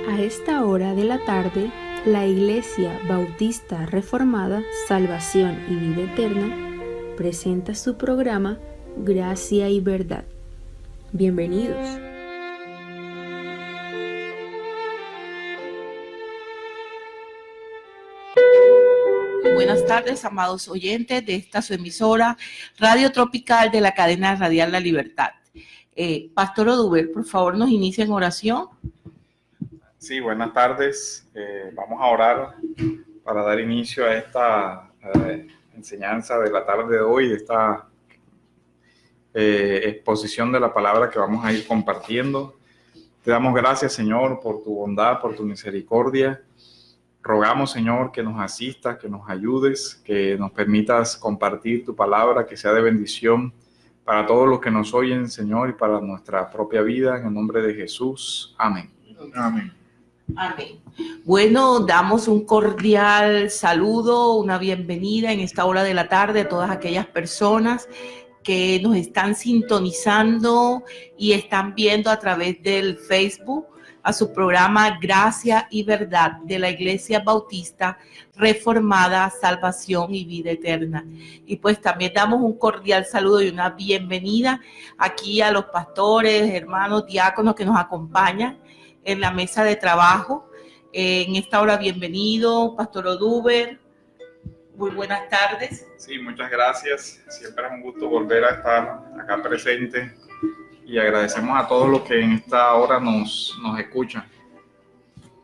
A esta hora de la tarde, la Iglesia Bautista Reformada, Salvación y Vida Eterna presenta su programa Gracia y Verdad. Bienvenidos. Buenas tardes, amados oyentes de esta su emisora Radio Tropical de la cadena radial La Libertad. Pastor Oduber, por favor, nos inicia en oración. Sí, buenas tardes. Vamos a orar para dar inicio a esta enseñanza de la tarde de hoy, de esta exposición de la palabra que vamos a ir compartiendo. Te damos gracias, Señor, por tu bondad, por tu misericordia. Rogamos, Señor, que nos asistas, que nos ayudes, que nos permitas compartir tu palabra, que sea de bendición para todos los que nos oyen, Señor, y para nuestra propia vida. En el nombre de Jesús. Amén. Amén. Amén. Bueno, damos un cordial saludo, una bienvenida en esta hora de la tarde a todas aquellas personas que nos están sintonizando y están viendo a través del Facebook a su programa Gracia y Verdad de la Iglesia Bautista Reformada, Salvación y Vida Eterna. Y pues también damos un cordial saludo y una bienvenida aquí a los pastores, hermanos, diáconos que nos acompañan en la mesa de trabajo. En esta hora, bienvenido, Pastor Oduber. Muy buenas tardes. Sí, muchas gracias. Siempre es un gusto volver a estar acá presente. Y agradecemos a todos los que en esta hora nos escuchan.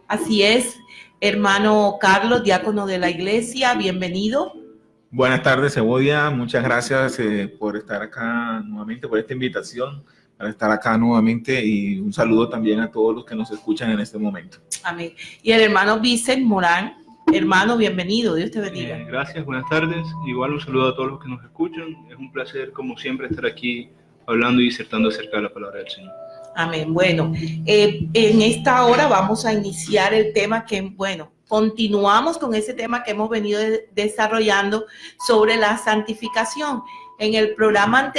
Así es, hermano Carlos, diácono de la iglesia, bienvenido. Buenas tardes, Cebolla. Muchas gracias por estar acá nuevamente, por esta invitación, para estar acá nuevamente, y un saludo también a todos los que nos escuchan en este momento. Amén. Y el hermano Vicente Morán, hermano, bienvenido, Dios te bendiga. Gracias, buenas tardes. Igual un saludo a todos los que nos escuchan. Es un placer, como siempre, estar aquí hablando y disertando acerca de la palabra del Señor. Amén. Bueno, en esta hora vamos a iniciar el tema continuamos con ese tema que hemos venido desarrollando sobre la santificación. En el programa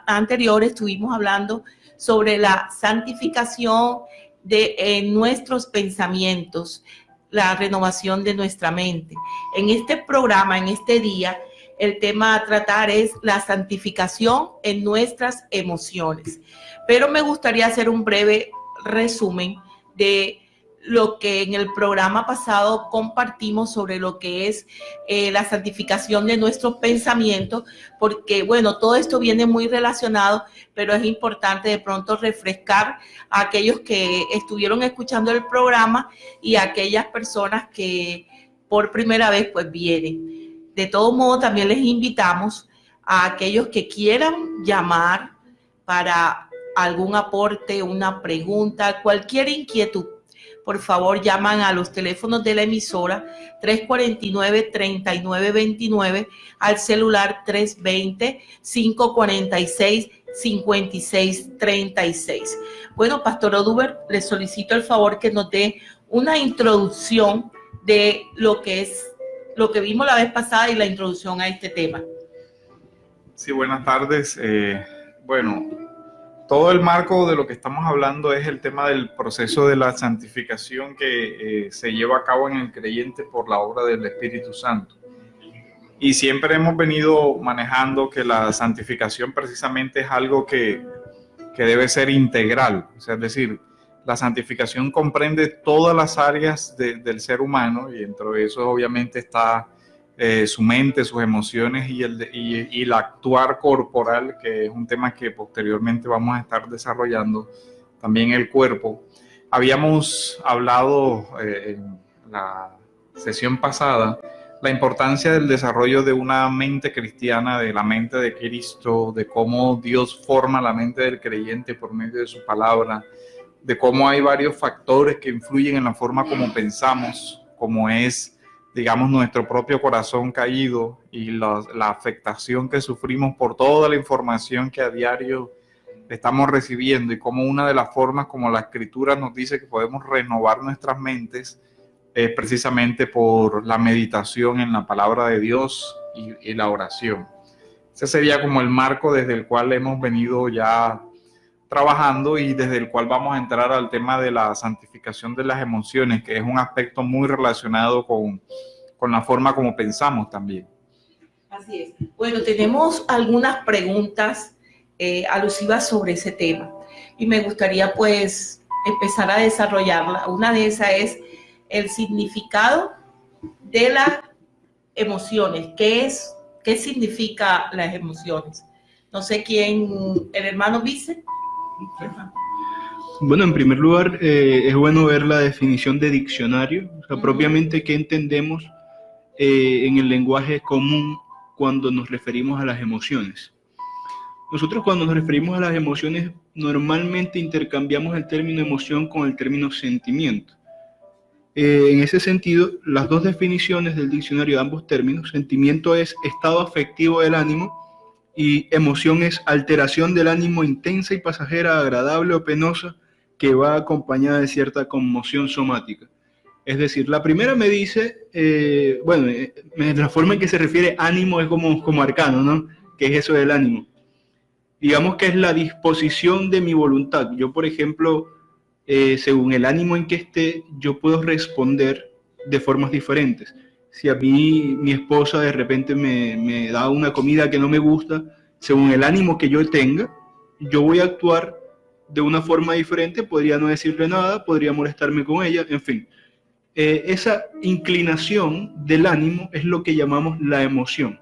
anterior estuvimos hablando sobre la santificación de nuestros pensamientos, la renovación de nuestra mente. En este programa, en este día, el tema a tratar es la santificación en nuestras emociones. Pero me gustaría hacer un breve resumen de lo que en el programa pasado compartimos sobre lo que es la santificación de nuestros pensamientos, porque, bueno, todo esto viene muy relacionado, pero es importante de pronto refrescar a aquellos que estuvieron escuchando el programa y a aquellas personas que por primera vez pues vienen. De todo modo, también les invitamos a aquellos que quieran llamar para algún aporte, una pregunta, cualquier inquietud. Por favor, llaman a los teléfonos de la emisora 349-3929, al celular 320-546-5636. Bueno, Pastor Oduber, le solicito el favor que nos dé una introducción de lo que vimos la vez pasada y la introducción a este tema. Sí, buenas tardes. Todo el marco de lo que estamos hablando es el tema del proceso de la santificación que se lleva a cabo en el creyente por la obra del Espíritu Santo. Y siempre hemos venido manejando que la santificación precisamente es algo que debe ser integral. O sea, es decir, la santificación comprende todas las áreas del ser humano, y dentro de eso obviamente está su mente, sus emociones y el actuar corporal, que es un tema que posteriormente vamos a estar desarrollando, también el cuerpo. Habíamos hablado en la sesión pasada la importancia del desarrollo de una mente cristiana, de la mente de Cristo, de cómo Dios forma la mente del creyente por medio de su palabra, de cómo hay varios factores que influyen en la forma como pensamos, como es, digamos, nuestro propio corazón caído y la afectación que sufrimos por toda la información que a diario estamos recibiendo, y como una de las formas como la Escritura nos dice que podemos renovar nuestras mentes es precisamente por la meditación en la palabra de Dios y la oración. Ese sería como el marco desde el cual hemos venido ya trabajando y desde el cual vamos a entrar al tema de la santificación de las emociones, que es un aspecto muy relacionado con la forma como pensamos también. Así es. Bueno, tenemos algunas preguntas alusivas sobre ese tema y me gustaría pues empezar a desarrollarla. Una de esas es el significado de las emociones. ¿Qué significa las emociones? No sé quién, el hermano Vice. Bueno, en primer lugar, es bueno ver la definición de diccionario, o sea, propiamente qué entendemos en el lenguaje común cuando nos referimos a las emociones. Nosotros cuando nos referimos a las emociones normalmente intercambiamos el término emoción con el término sentimiento. En ese sentido, las dos definiciones del diccionario de ambos términos, sentimiento es estado afectivo del ánimo y emoción es alteración del ánimo intensa y pasajera, agradable o penosa, que va acompañada de cierta conmoción somática. Es decir, la primera me dice, la forma en que se refiere ánimo es como arcano, ¿no? ¿Qué es eso del ánimo? Digamos que es la disposición de mi voluntad. Yo, por ejemplo, según el ánimo en que esté, yo puedo responder de formas diferentes. Si a mí mi esposa de repente me da una comida que no me gusta, según el ánimo que yo tenga, yo voy a actuar de una forma diferente, podría no decirle nada, podría molestarme con ella, en fin. Esa inclinación del ánimo es lo que llamamos la emoción,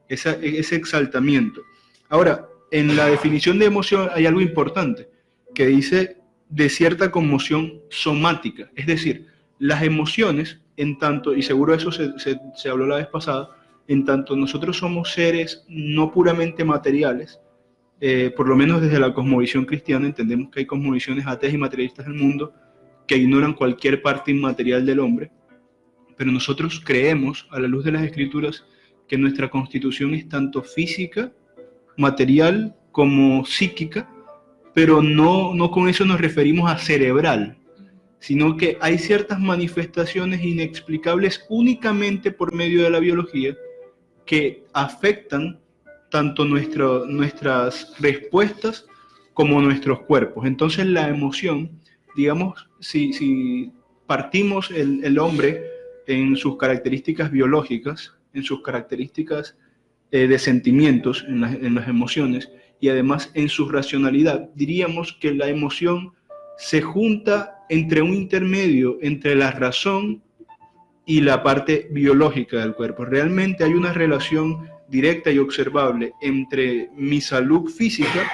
ese exaltamiento. Ahora, en la definición de emoción hay algo importante, que dice de cierta conmoción somática, es decir, las emociones, en tanto, y seguro eso se habló la vez pasada, en tanto nosotros somos seres no puramente materiales, por lo menos desde la cosmovisión cristiana entendemos que hay cosmovisiones ateas y materialistas del mundo que ignoran cualquier parte inmaterial del hombre, pero nosotros creemos, a la luz de las Escrituras, que nuestra constitución es tanto física, material, como psíquica, pero no con eso nos referimos a cerebral, sino que hay ciertas manifestaciones inexplicables únicamente por medio de la biología que afectan tanto nuestras respuestas como nuestros cuerpos. Entonces la emoción, digamos, si partimos el hombre en sus características biológicas, en sus características de sentimientos, en las emociones, y además en su racionalidad, diríamos que la emoción se junta entre un intermedio entre la razón y la parte biológica del cuerpo. Realmente hay una relación directa y observable entre mi salud física,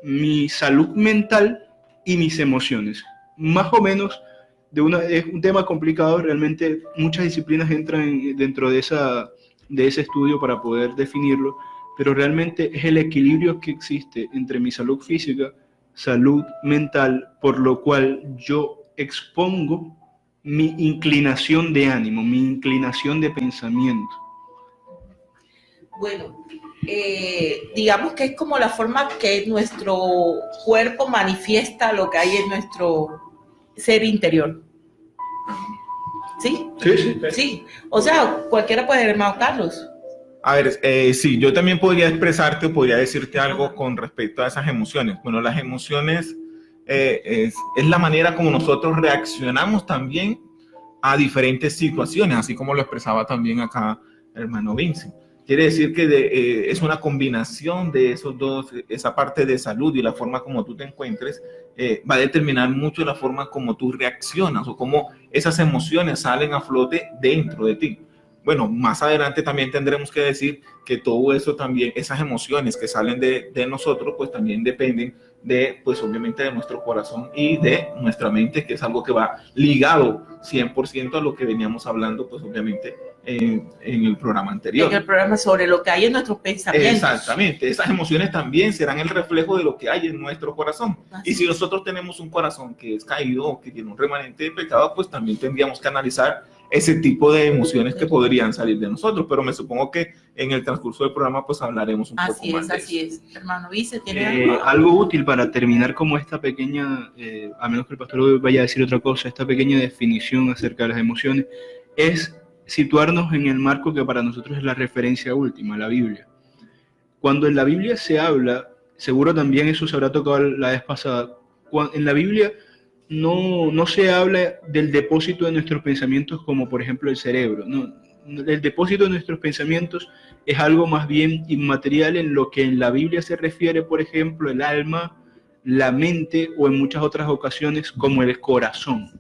mi salud mental y mis emociones. Más o menos, es un tema complicado, realmente muchas disciplinas entran dentro de ese estudio para poder definirlo, pero realmente es el equilibrio que existe entre mi salud física, salud mental, por lo cual yo expongo mi inclinación de ánimo, mi inclinación de pensamiento. Bueno, digamos que es como la forma que nuestro cuerpo manifiesta lo que hay en nuestro ser interior. ¿Sí? Sí. O sea, cualquiera puede ser, hermano Carlos. A ver, sí, yo también podría expresarte o podría decirte algo con respecto a esas emociones. Bueno, las emociones es la manera como nosotros reaccionamos también a diferentes situaciones, así como lo expresaba también acá el hermano Vince. Quiere decir que es una combinación de esos dos, esa parte de salud y la forma como tú te encuentres, va a determinar mucho la forma como tú reaccionas o cómo esas emociones salen a flote dentro de ti. Bueno, más adelante también tendremos que decir que todo eso también, esas emociones que salen de nosotros, pues también dependen de, pues obviamente de nuestro corazón y de nuestra mente, que es algo que va ligado 100% a lo que veníamos hablando, pues obviamente en el programa anterior. En el programa sobre lo que hay en nuestros pensamientos. Exactamente, esas emociones también serán el reflejo de lo que hay en nuestro corazón. Así. Y si nosotros tenemos un corazón que es caído o que tiene un remanente de pecado, pues también tendríamos que analizar ese tipo de emociones que podrían salir de nosotros, pero me supongo que en el transcurso del programa pues hablaremos un poco más de eso. Así es. Hermano Vice, ¿tiene algo útil para terminar como esta pequeña, a menos que el pastor vaya a decir otra cosa, esta pequeña definición acerca de las emociones, es situarnos en el marco que para nosotros es la referencia última, la Biblia. Cuando en la Biblia se habla seguro también eso se habrá tocado la vez pasada. En la Biblia no se habla del depósito de nuestros pensamientos como por ejemplo el cerebro. No, el depósito de nuestros pensamientos es algo más bien inmaterial, en lo que en la Biblia se refiere, por ejemplo, el alma, la mente, o en muchas otras ocasiones como el corazón.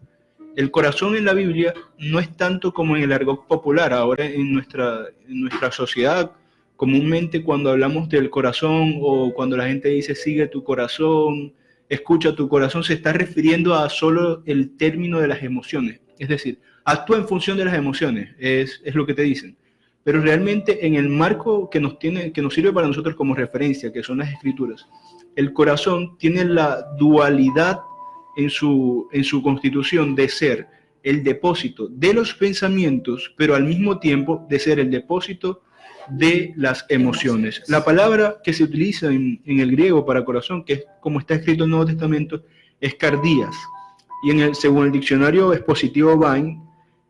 El corazón en la Biblia no es tanto como en el argot popular. Ahora en nuestra sociedad, comúnmente cuando hablamos del corazón, o cuando la gente dice sigue tu corazón, escucha tu corazón, se está refiriendo a solo el término de las emociones. Es decir, actúa en función de las emociones, es lo que te dicen. Pero realmente en el marco que nos sirve para nosotros como referencia, que son las Escrituras, el corazón tiene la dualidad en su constitución de ser el depósito de los pensamientos, pero al mismo tiempo de ser el depósito de las emociones. La palabra que se utiliza en el griego para corazón, que es como está escrito en el Nuevo Testamento, es cardías. Y según el diccionario expositivo Vine,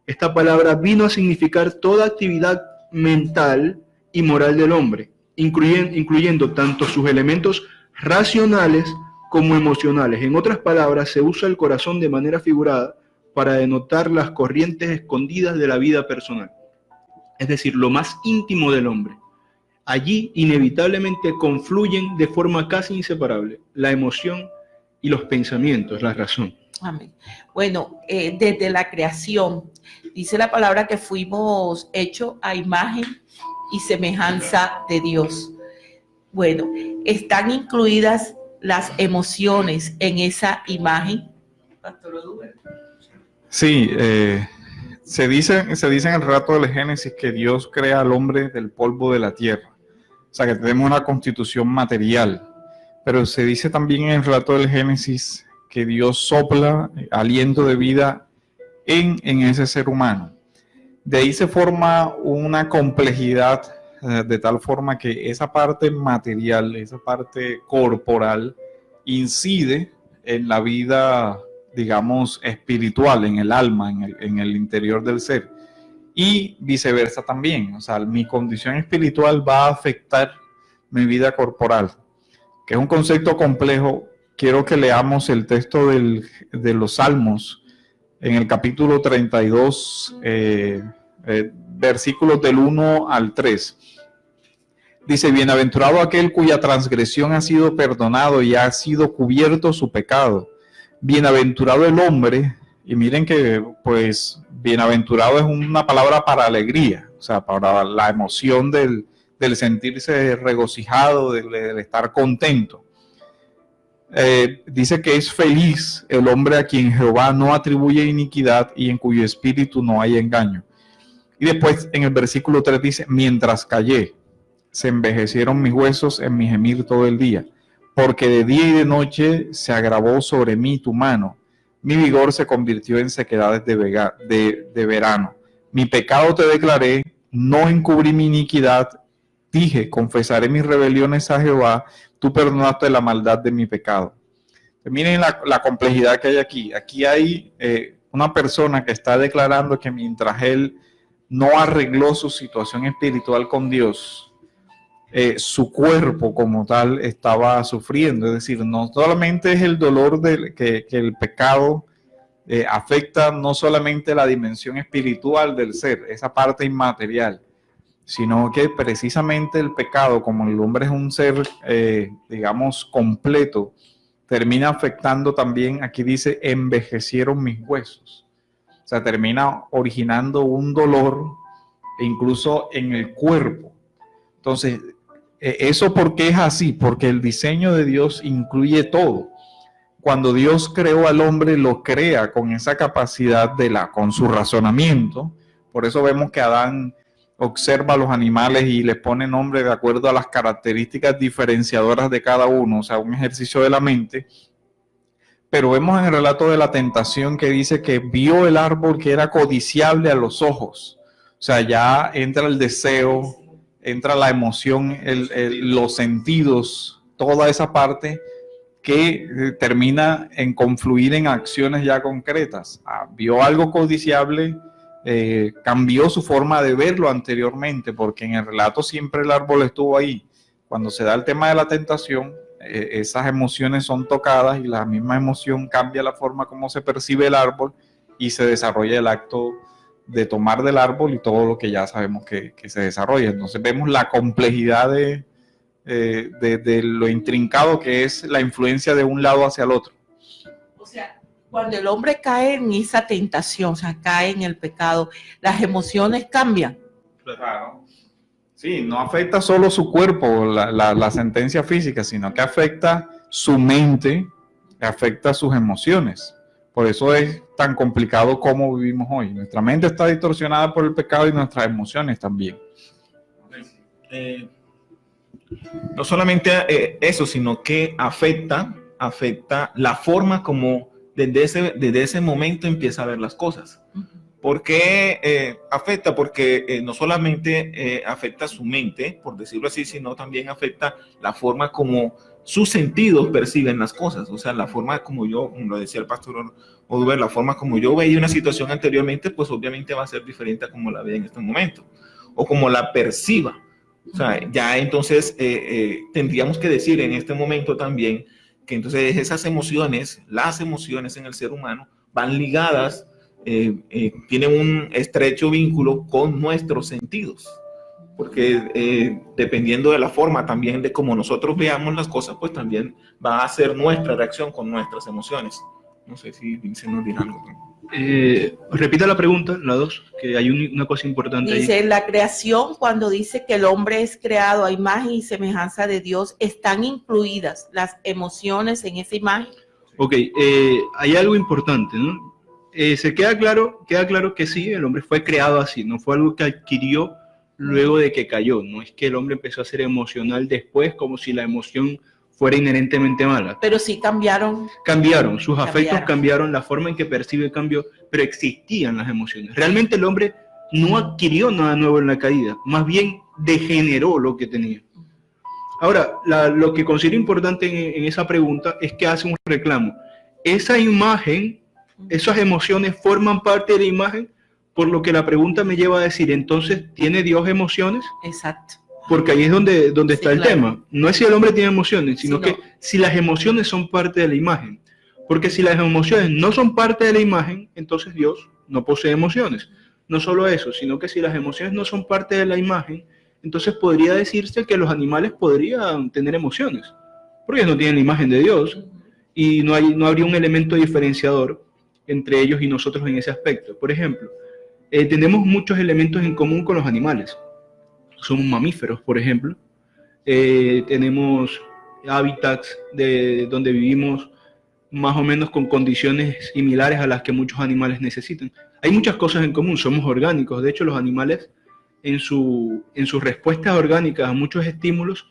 esta palabra vino a significar toda actividad mental y moral del hombre, incluyendo tanto sus elementos racionales como emocionales. En otras palabras, se usa el corazón de manera figurada para denotar las corrientes escondidas de la vida personal, es decir, lo más íntimo del hombre. Allí inevitablemente confluyen de forma casi inseparable la emoción y los pensamientos, la razón. Amén. Bueno, desde la creación, dice la palabra que fuimos hechos a imagen y semejanza de Dios. Bueno, ¿están incluidas las emociones en esa imagen? Pastor Oduber. Sí, se dice en el relato del Génesis que Dios crea al hombre del polvo de la tierra. O sea, que tenemos una constitución material. Pero se dice también en el relato del Génesis que Dios sopla aliento de vida en ese ser humano. De ahí se forma una complejidad de tal forma que esa parte material, esa parte corporal, incide en la vida, digamos, espiritual, en el alma, en el interior del ser. Y viceversa también. O sea, mi condición espiritual va a afectar mi vida corporal, que es un concepto complejo. Quiero que leamos el texto de los Salmos en el capítulo 32, versículos del 1 al 3. Dice, bienaventurado aquel cuya transgresión ha sido perdonado y ha sido cubierto su pecado. Bienaventurado el hombre, y miren que pues bienaventurado es una palabra para alegría, o sea, para la emoción del sentirse regocijado, del estar contento. Dice que es feliz el hombre a quien Jehová no atribuye iniquidad y en cuyo espíritu no hay engaño. Y después en el versículo 3 dice, mientras callé, se envejecieron mis huesos en mi gemir todo el día, porque de día y de noche se agravó sobre mí tu mano, mi vigor se convirtió en sequedades de verano. Mi pecado te declaré, no encubrí mi iniquidad, dije, confesaré mis rebeliones a Jehová, tú perdonaste la maldad de mi pecado. Miren la complejidad que hay aquí. Aquí hay una persona que está declarando que mientras él no arregló su situación espiritual con Dios, su cuerpo como tal estaba sufriendo. Es decir, no solamente es el dolor que el pecado afecta no solamente la dimensión espiritual del ser, esa parte inmaterial, sino que precisamente el pecado, como el hombre es un ser, digamos, completo, termina afectando también, aquí dice, envejecieron mis huesos. O sea, termina originando un dolor incluso en el cuerpo. Entonces, ¿eso por qué es así? Porque el diseño de Dios incluye todo. Cuando Dios creó al hombre, lo crea con esa capacidad con su razonamiento. Por eso vemos que Adán observa a los animales y les pone nombre de acuerdo a las características diferenciadoras de cada uno, o sea, un ejercicio de la mente. Pero vemos en el relato de la tentación que dice que vio el árbol que era codiciable a los ojos. O sea, ya entra el deseo, entra la emoción, los sentidos, toda esa parte que termina en confluir en acciones ya concretas. Vio algo codiciable, cambió su forma de verlo anteriormente, porque en el relato siempre el árbol estuvo ahí. Cuando se da el tema de la tentación, esas emociones son tocadas y la misma emoción cambia la forma como se percibe el árbol y se desarrolla el acto de tomar del árbol y todo lo que ya sabemos que se desarrolla. Entonces vemos la complejidad de lo intrincado que es la influencia de un lado hacia el otro. O sea, cuando el hombre cae en esa tentación, o sea, cae en el pecado, las emociones cambian. Claro. Sí, no afecta solo su cuerpo, la sentencia física, sino que afecta su mente, afecta sus emociones. Por eso es tan complicado cómo vivimos hoy. Nuestra mente está distorsionada por el pecado y nuestras emociones también. No solamente eso, sino que afecta la forma como desde ese momento empieza a ver las cosas. ¿Por qué afecta? Porque no solamente afecta su mente, por decirlo así, sino también afecta la forma como sus sentidos perciben las cosas. O sea, la forma como como lo decía el pastor Oduber, la forma como yo veía una situación anteriormente, pues obviamente va a ser diferente a como la vea en este momento, o como la perciba. O sea, ya entonces tendríamos que decir en este momento también que entonces esas emociones, las emociones en el ser humano, van ligadas, tienen un estrecho vínculo con nuestros sentidos, porque dependiendo de la forma también de cómo nosotros veamos las cosas, pues también va a ser nuestra reacción con nuestras emociones. No sé si Vincent nos dirá algo. Repita la pregunta, la 2, que hay una cosa importante ahí. Dice, la creación, cuando dice que el hombre es creado a imagen y semejanza de Dios, ¿están incluidas las emociones en esa imagen? Ok, hay algo importante, ¿no? Se queda claro que sí, el hombre fue creado así, no fue algo que adquirió luego de que cayó, no es que el hombre empezó a ser emocional después como si la emoción fuera inherentemente mala. Pero sí cambiaron. Cambiaron, sus afectos cambiaron, la forma en que percibe cambió, pero existían las emociones. Realmente el hombre no adquirió nada nuevo en la caída, más bien degeneró lo que tenía. Ahora, lo que considero importante en esa pregunta es que hace un reclamo. Esa imagen, esas emociones forman parte de la imagen, por lo que la pregunta me lleva a decir, entonces, ¿tiene Dios emociones? Exacto. Porque ahí es donde está el tema. No es si el hombre tiene emociones, sino que si las emociones son parte de la imagen. Porque si las emociones no son parte de la imagen, entonces Dios no posee emociones. No solo eso, sino que si las emociones no son parte de la imagen, entonces podría decirse que los animales podrían tener emociones, porque no tienen la imagen de Dios y no habría un elemento diferenciador entre ellos y nosotros en ese aspecto. Por ejemplo, tenemos muchos elementos en común con los animales. Somos mamíferos, por ejemplo. Tenemos hábitats donde vivimos más o menos con condiciones similares a las que muchos animales necesitan. Hay muchas cosas en común, somos orgánicos. De hecho, los animales en sus respuestas orgánicas a muchos estímulos,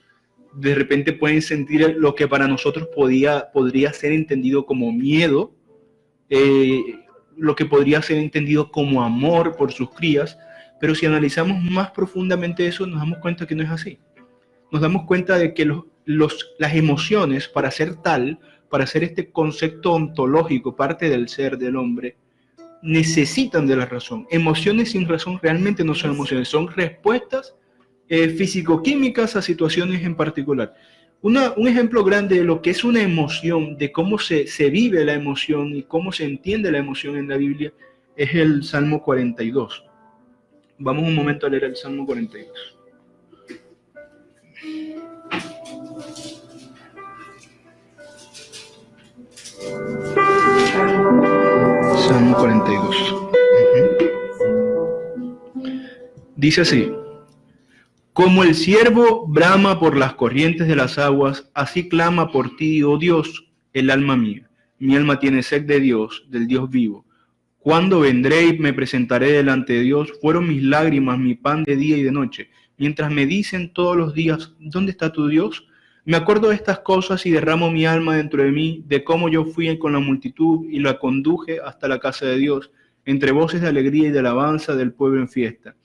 de repente pueden sentir lo que para nosotros podría ser entendido como miedo, lo que podría ser entendido como amor por sus crías, pero si analizamos más profundamente eso, nos damos cuenta que no es así. Nos damos cuenta de que las emociones, para ser este concepto ontológico, parte del ser del hombre, necesitan de la razón. Emociones sin razón realmente no son emociones, son respuestas físico-químicas a situaciones en particular. Un ejemplo grande de lo que es una emoción, de cómo se vive la emoción y cómo se entiende la emoción en la Biblia, es el Salmo 42. Vamos un momento a leer el Salmo 42. Salmo 42. Dice así: como el ciervo brama por las corrientes de las aguas, así clama por ti, oh Dios, el alma mía. Mi alma tiene sed de Dios, del Dios vivo. ¿Cuándo vendré y me presentaré delante de Dios? Fueron mis lágrimas, mi pan de día y de noche, mientras me dicen todos los días, ¿dónde está tu Dios? Me acuerdo de estas cosas y derramo mi alma dentro de mí, de cómo yo fui con la multitud y la conduje hasta la casa de Dios, entre voces de alegría y de alabanza del pueblo en fiesta.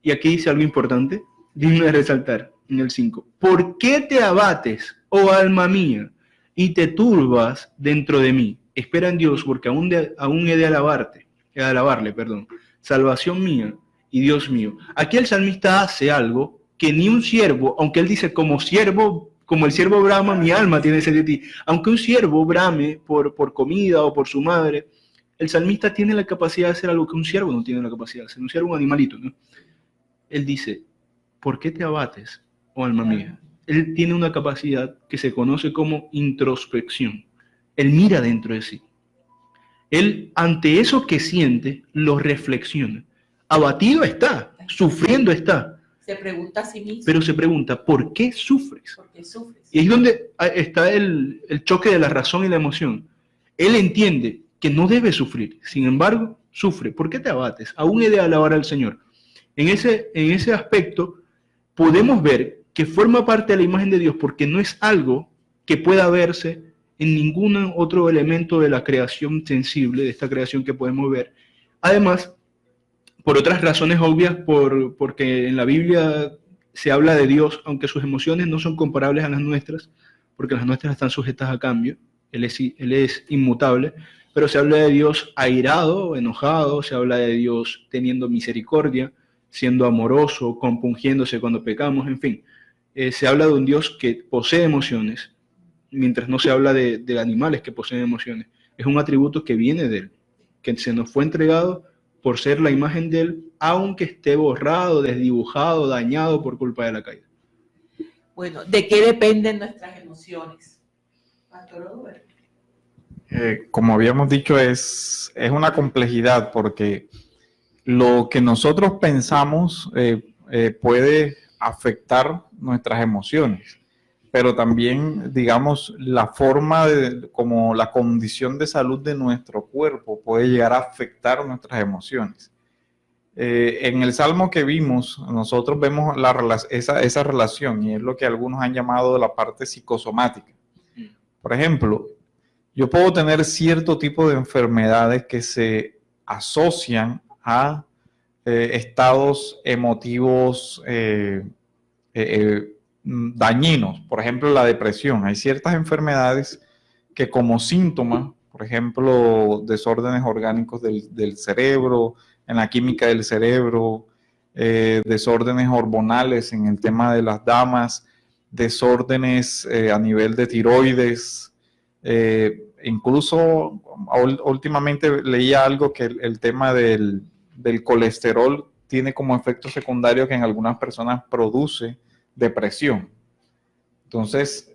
Y aquí dice algo importante, digno de resaltar, en el 5. ¿Por qué te abates, oh alma mía, y te turbas dentro de mí? Espera en Dios, porque aún he de alabarle, salvación mía y Dios mío. Aquí el salmista hace algo que ni un siervo, aunque él dice como siervo Como el siervo brama, mi alma tiene sed de ti. Aunque un siervo brame por comida o por su madre, el salmista tiene la capacidad de hacer algo que un siervo no tiene la capacidad de hacer. Un siervo, un animalito, ¿no? Él dice, ¿por qué te abates, oh alma mía? Él tiene una capacidad que se conoce como introspección. Él mira dentro de sí. Él, ante eso que siente, lo reflexiona. Abatido está, sufriendo está. Se pregunta a sí mismo. Pero se pregunta, ¿por qué sufres? ¿Por qué sufres? Y ahí es donde está el choque de la razón y la emoción. Él entiende que no debe sufrir, sin embargo, sufre. ¿Por qué te abates? Aún he de alabar al Señor. En ese aspecto, podemos ver que forma parte de la imagen de Dios porque no es algo que pueda verse en ningún otro elemento de la creación sensible, de esta creación que podemos ver. Además, por otras razones obvias, porque en la Biblia se habla de Dios, aunque sus emociones no son comparables a las nuestras, porque las nuestras están sujetas a cambio, Él es inmutable, pero se habla de Dios airado, enojado, se habla de Dios teniendo misericordia, siendo amoroso, compungiéndose cuando pecamos, en fin. Se habla de un Dios que posee emociones, mientras no se habla de animales que poseen emociones. Es un atributo que viene de Él, que se nos fue entregado por ser la imagen de Él, aunque esté borrado, desdibujado, dañado por culpa de la caída. Bueno, ¿de qué dependen nuestras emociones? Pastor Oduber. Como habíamos dicho, es una complejidad porque lo que nosotros pensamos puede afectar nuestras emociones, pero también, digamos, la forma como la condición de salud de nuestro cuerpo puede llegar a afectar nuestras emociones. En el Salmo que vimos, nosotros vemos esa relación, y es lo que algunos han llamado la parte psicosomática. Por ejemplo, yo puedo tener cierto tipo de enfermedades que se asocian a estados emotivos dañinos. Por ejemplo, la depresión. Hay ciertas enfermedades que como síntoma, por ejemplo, desórdenes orgánicos del cerebro, en la química del cerebro, desórdenes hormonales en el tema de las damas, desórdenes a nivel de tiroides, incluso últimamente leía algo que el tema del colesterol tiene como efecto secundario que en algunas personas produce depresión. Entonces,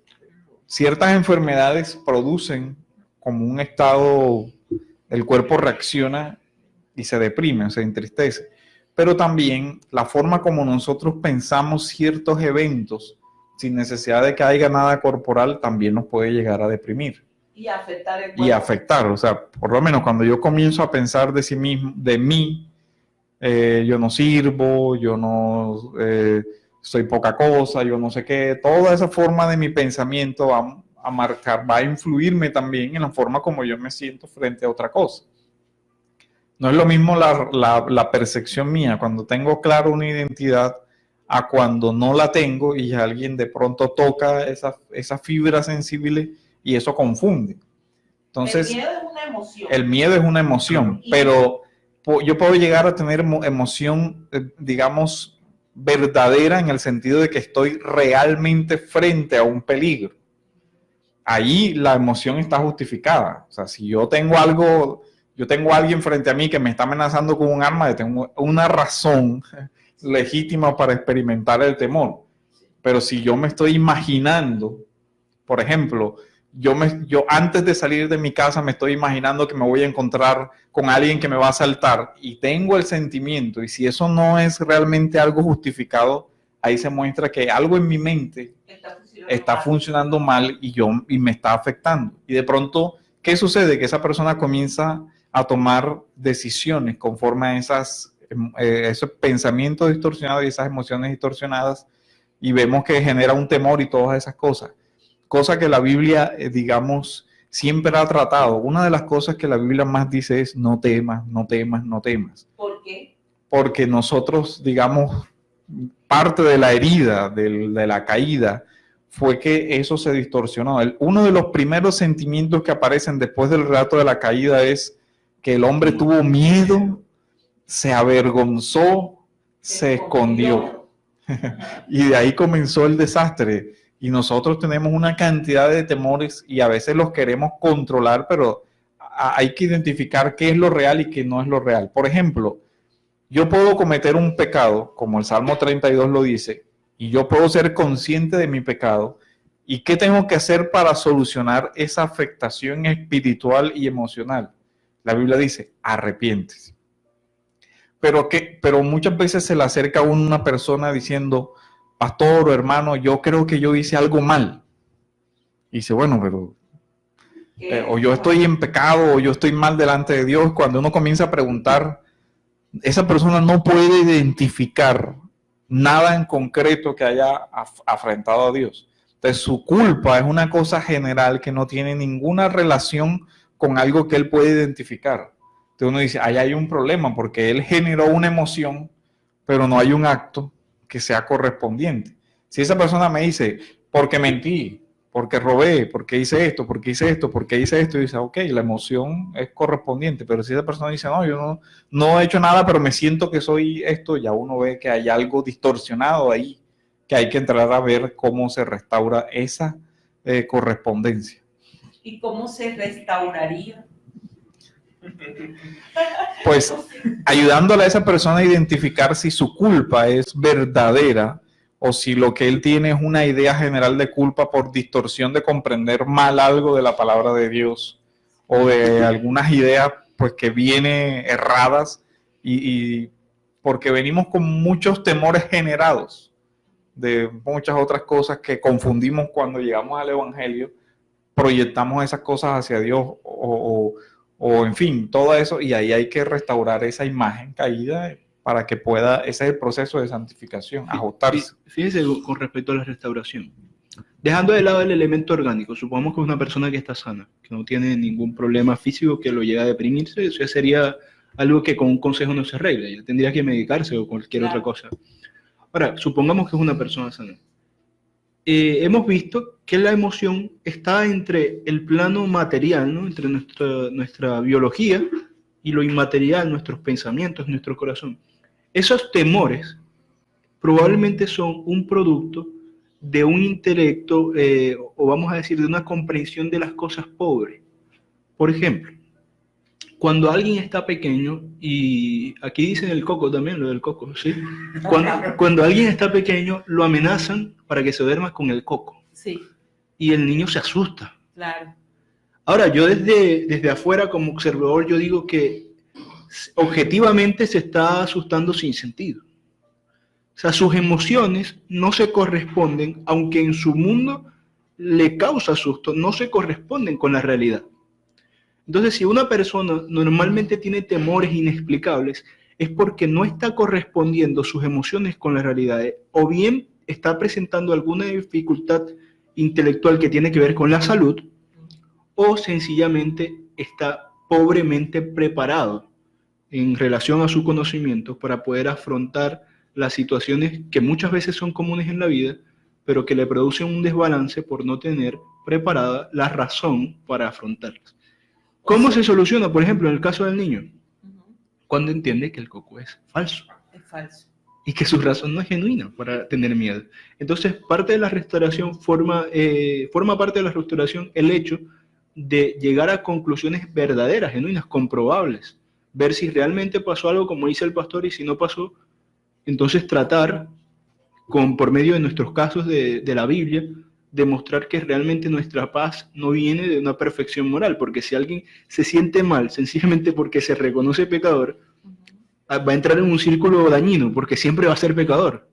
ciertas enfermedades producen como un estado, el cuerpo reacciona y se deprime, se entristece. Pero también la forma como nosotros pensamos ciertos eventos, sin necesidad de que haya nada corporal, también nos puede llegar a deprimir. Y afectar el cuerpo. Y afectar, o sea, por lo menos cuando yo comienzo a pensar de mí, yo no sirvo, yo no soy poca cosa, yo no sé qué, toda esa forma de mi pensamiento va a marcar, va a influirme también en la forma como yo me siento frente a otra cosa. No es lo mismo la percepción mía cuando tengo claro una identidad a cuando no la tengo y alguien de pronto toca esa fibra sensible y eso confunde. Entonces, el miedo es una emoción. El miedo es una emoción, pero yo puedo llegar a tener emoción, digamos, verdadera en el sentido de que estoy realmente frente a un peligro. Ahí la emoción está justificada. O sea, si yo tengo a alguien frente a mí que me está amenazando con un arma, yo tengo una razón legítima para experimentar el temor. Pero si yo me estoy imaginando, por ejemplo, yo antes de salir de mi casa me estoy imaginando que me voy a encontrar con alguien que me va a asaltar y tengo el sentimiento, y si eso no es realmente algo justificado, ahí se muestra que algo en mi mente está funcionando mal y me está afectando. Y de pronto, ¿qué sucede? Que esa persona comienza a tomar decisiones conforme a esos pensamientos distorsionados y esas emociones distorsionadas, y vemos que genera un temor y todas esas cosas. Cosa que la Biblia, digamos, siempre ha tratado. Una de las cosas que la Biblia más dice es no temas, no temas, no temas. ¿Por qué? Porque nosotros, digamos, parte de la herida, de la caída, fue que eso se distorsionó. Uno de los primeros sentimientos que aparecen después del relato de la caída es que el hombre tuvo miedo, se avergonzó, se escondió. Y de ahí comenzó el desastre. Y nosotros tenemos una cantidad de temores y a veces los queremos controlar, pero hay que identificar qué es lo real y qué no es lo real. Por ejemplo, yo puedo cometer un pecado, como el Salmo 32 lo dice, y yo puedo ser consciente de mi pecado. ¿Y qué tengo que hacer para solucionar esa afectación espiritual y emocional? La Biblia dice, arrepiéntese. Pero muchas veces se le acerca a una persona diciendo, pastor o hermano, yo creo que yo hice algo mal. Y dice, bueno, pero o yo estoy en pecado o yo estoy mal delante de Dios. Cuando uno comienza a preguntar, esa persona no puede identificar nada en concreto que haya afrentado a Dios. Entonces su culpa es una cosa general que no tiene ninguna relación con algo que él puede identificar. Entonces uno dice, ahí hay un problema porque él generó una emoción, pero no hay un acto que sea correspondiente. Si esa persona me dice, porque mentí, porque robé, porque hice esto, porque hice esto, porque hice esto, y dice, ok, la emoción es correspondiente, pero si esa persona dice, no, yo no he hecho nada, pero me siento que soy esto, ya uno ve que hay algo distorsionado ahí, que hay que entrar a ver cómo se restaura esa correspondencia. ¿Y cómo se restauraría? Pues ayudándole a esa persona a identificar si su culpa es verdadera o si lo que él tiene es una idea general de culpa por distorsión de comprender mal algo de la palabra de Dios o de algunas ideas pues que vienen erradas y porque venimos con muchos temores generados de muchas otras cosas que confundimos cuando llegamos al Evangelio, proyectamos esas cosas hacia Dios o en fin, todo eso, y ahí hay que restaurar esa imagen caída para que pueda, ese es el proceso de santificación, ajustarse. Fíjese con respecto a la restauración. Dejando de lado el elemento orgánico, supongamos que es una persona que está sana, que no tiene ningún problema físico que lo llegue a deprimirse, eso ya sería algo que con un consejo no se arregla, ya tendría que medicarse o cualquier otra cosa. Ahora, supongamos que es una persona sana. Hemos visto que la emoción está entre el plano material, ¿no? Entre nuestra biología y lo inmaterial, nuestros pensamientos, nuestro corazón. Esos temores probablemente son un producto de un intelecto, o vamos a decir, de una comprensión de las cosas pobres. Por ejemplo, cuando alguien está pequeño, y aquí dicen el coco también, lo del coco, ¿sí? Cuando alguien está pequeño, lo amenazan para que se duerma con el coco. Sí. Y el niño se asusta. Claro. Ahora, yo desde afuera como observador, yo digo que objetivamente se está asustando sin sentido. O sea, sus emociones no se corresponden, aunque en su mundo le causa susto, no se corresponden con la realidad. Entonces, si una persona normalmente tiene temores inexplicables, es porque no está correspondiendo sus emociones con las realidades, o bien está presentando alguna dificultad intelectual que tiene que ver con la salud, o sencillamente está pobremente preparado en relación a su conocimiento para poder afrontar las situaciones que muchas veces son comunes en la vida, pero que le producen un desbalance por no tener preparada la razón para afrontarlas. ¿Cómo se soluciona? Por ejemplo, en el caso del niño, cuando entiende que el coco es falso. Es falso. Y que su razón no es genuina para tener miedo. Entonces, parte de la restauración forma parte de la restauración el hecho de llegar a conclusiones verdaderas, genuinas, comprobables. Ver si realmente pasó algo como dice el pastor y si no pasó, entonces tratar, por medio de nuestros casos de la Biblia, demostrar que realmente nuestra paz no viene de una perfección moral, porque si alguien se siente mal sencillamente porque se reconoce pecador, va a entrar en un círculo dañino, porque siempre va a ser pecador.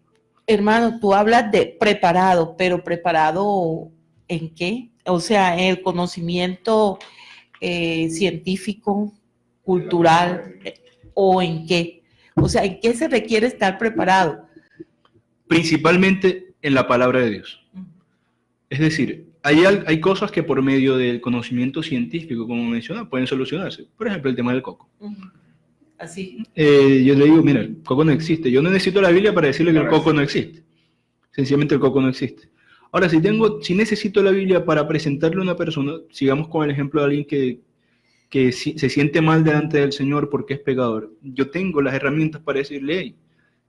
Hermano, tú hablas de preparado, pero ¿preparado en qué? O sea, el conocimiento científico, cultural, ¿o en qué? O sea, ¿en qué se requiere estar preparado? Principalmente en la palabra de Dios. Es decir, hay cosas que por medio del conocimiento científico, como menciona, pueden solucionarse. Por ejemplo, el tema del coco. Así. Yo le digo, mira, el coco no existe. Yo no necesito la Biblia para decirle que el coco no existe. Sencillamente el coco no existe. Ahora, si necesito la Biblia para presentarle a una persona, sigamos con el ejemplo de alguien que se siente mal delante del Señor porque es pecador. Yo tengo las herramientas para decirle, hey,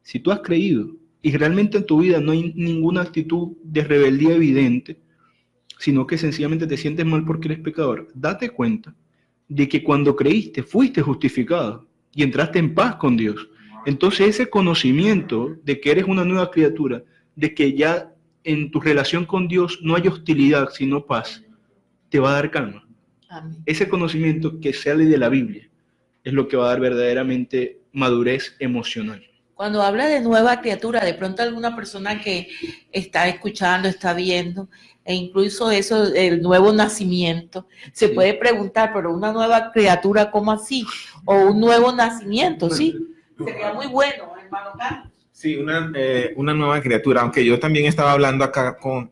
si tú has creído y realmente en tu vida no hay ninguna actitud de rebeldía evidente, sino que sencillamente te sientes mal porque eres pecador, date cuenta de que cuando creíste fuiste justificado y entraste en paz con Dios. Entonces ese conocimiento de que eres una nueva criatura, de que ya en tu relación con Dios no hay hostilidad sino paz, te va a dar calma. Amén. Ese conocimiento que sale de la Biblia es lo que va a dar verdaderamente madurez emocional. Cuando habla de nueva criatura, de pronto alguna persona que está escuchando, está viendo, e incluso eso, el nuevo nacimiento, se Sí. puede preguntar, pero una nueva criatura, ¿cómo así? O un nuevo nacimiento, ¿sí? Sería muy bueno, hermano Carlos. Sí, una nueva criatura, aunque yo también estaba hablando acá con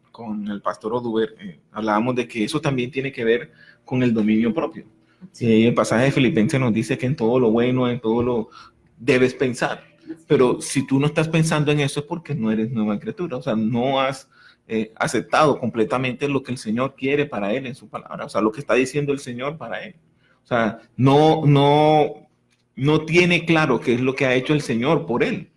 el pastor Oduber, hablábamos de que eso también tiene que ver con el dominio propio. Sí. El pasaje de Filipenses nos dice que en todo lo bueno, en todo lo debes pensar, pero si tú no estás pensando en eso es porque no eres nueva criatura, o sea, no has aceptado completamente lo que el Señor quiere para él en su palabra, o sea, lo que está diciendo el Señor para él. O sea, no tiene claro qué es lo que ha hecho el Señor por él,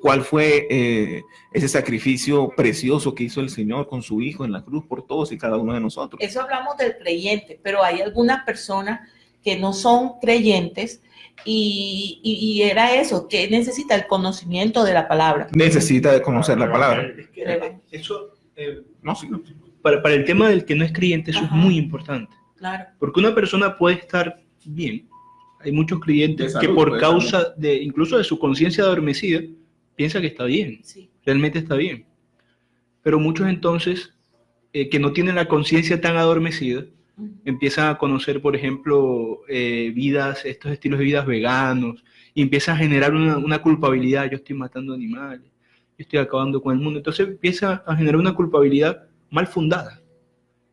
cuál fue ese sacrificio precioso que hizo el Señor con su Hijo en la cruz por todos y cada uno de nosotros. Eso hablamos del creyente, pero hay algunas personas que no son creyentes y era eso, que necesita el conocimiento de la palabra. Necesita de conocer la palabra. Eso, No, sí, no. para el tema del que no es creyente, eso Ajá. es muy importante. Claro. Porque una persona puede estar bien. Hay muchos creyentes De salud, que por de causa de incluso de su conciencia adormecida, piensa que está bien, Sí. realmente está bien. Pero muchos entonces, que no tienen la conciencia tan adormecida, empiezan a conocer, por ejemplo, estos estilos de vidas veganos, y empiezan a generar una culpabilidad. Yo estoy matando animales, yo estoy acabando con el mundo. Entonces empieza a generar una culpabilidad mal fundada.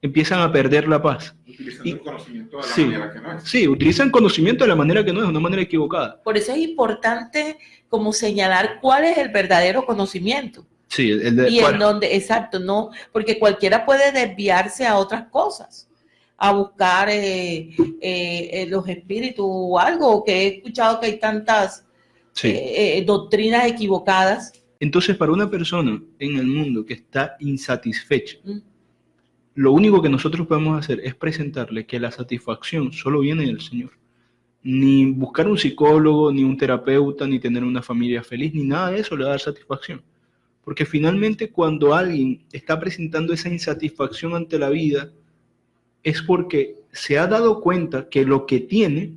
Empiezan a perder la paz. Utilizando el conocimiento de la Sí. manera que no es. Sí, utilizan conocimiento de la manera que no es, una manera equivocada. Por eso es importante como señalar cuál es el verdadero conocimiento. Sí, Y en donde, exacto, no, porque cualquiera puede desviarse a otras cosas, a buscar los espíritus o algo, que he escuchado que hay tantas doctrinas equivocadas. Entonces, para una persona en el mundo que está insatisfecha, Mm. lo único que nosotros podemos hacer es presentarle que la satisfacción solo viene del Señor. Ni buscar un psicólogo, ni un terapeuta, ni tener una familia feliz, ni nada de eso le va a dar satisfacción. Porque finalmente cuando alguien está presentando esa insatisfacción ante la vida, es porque se ha dado cuenta que lo que tiene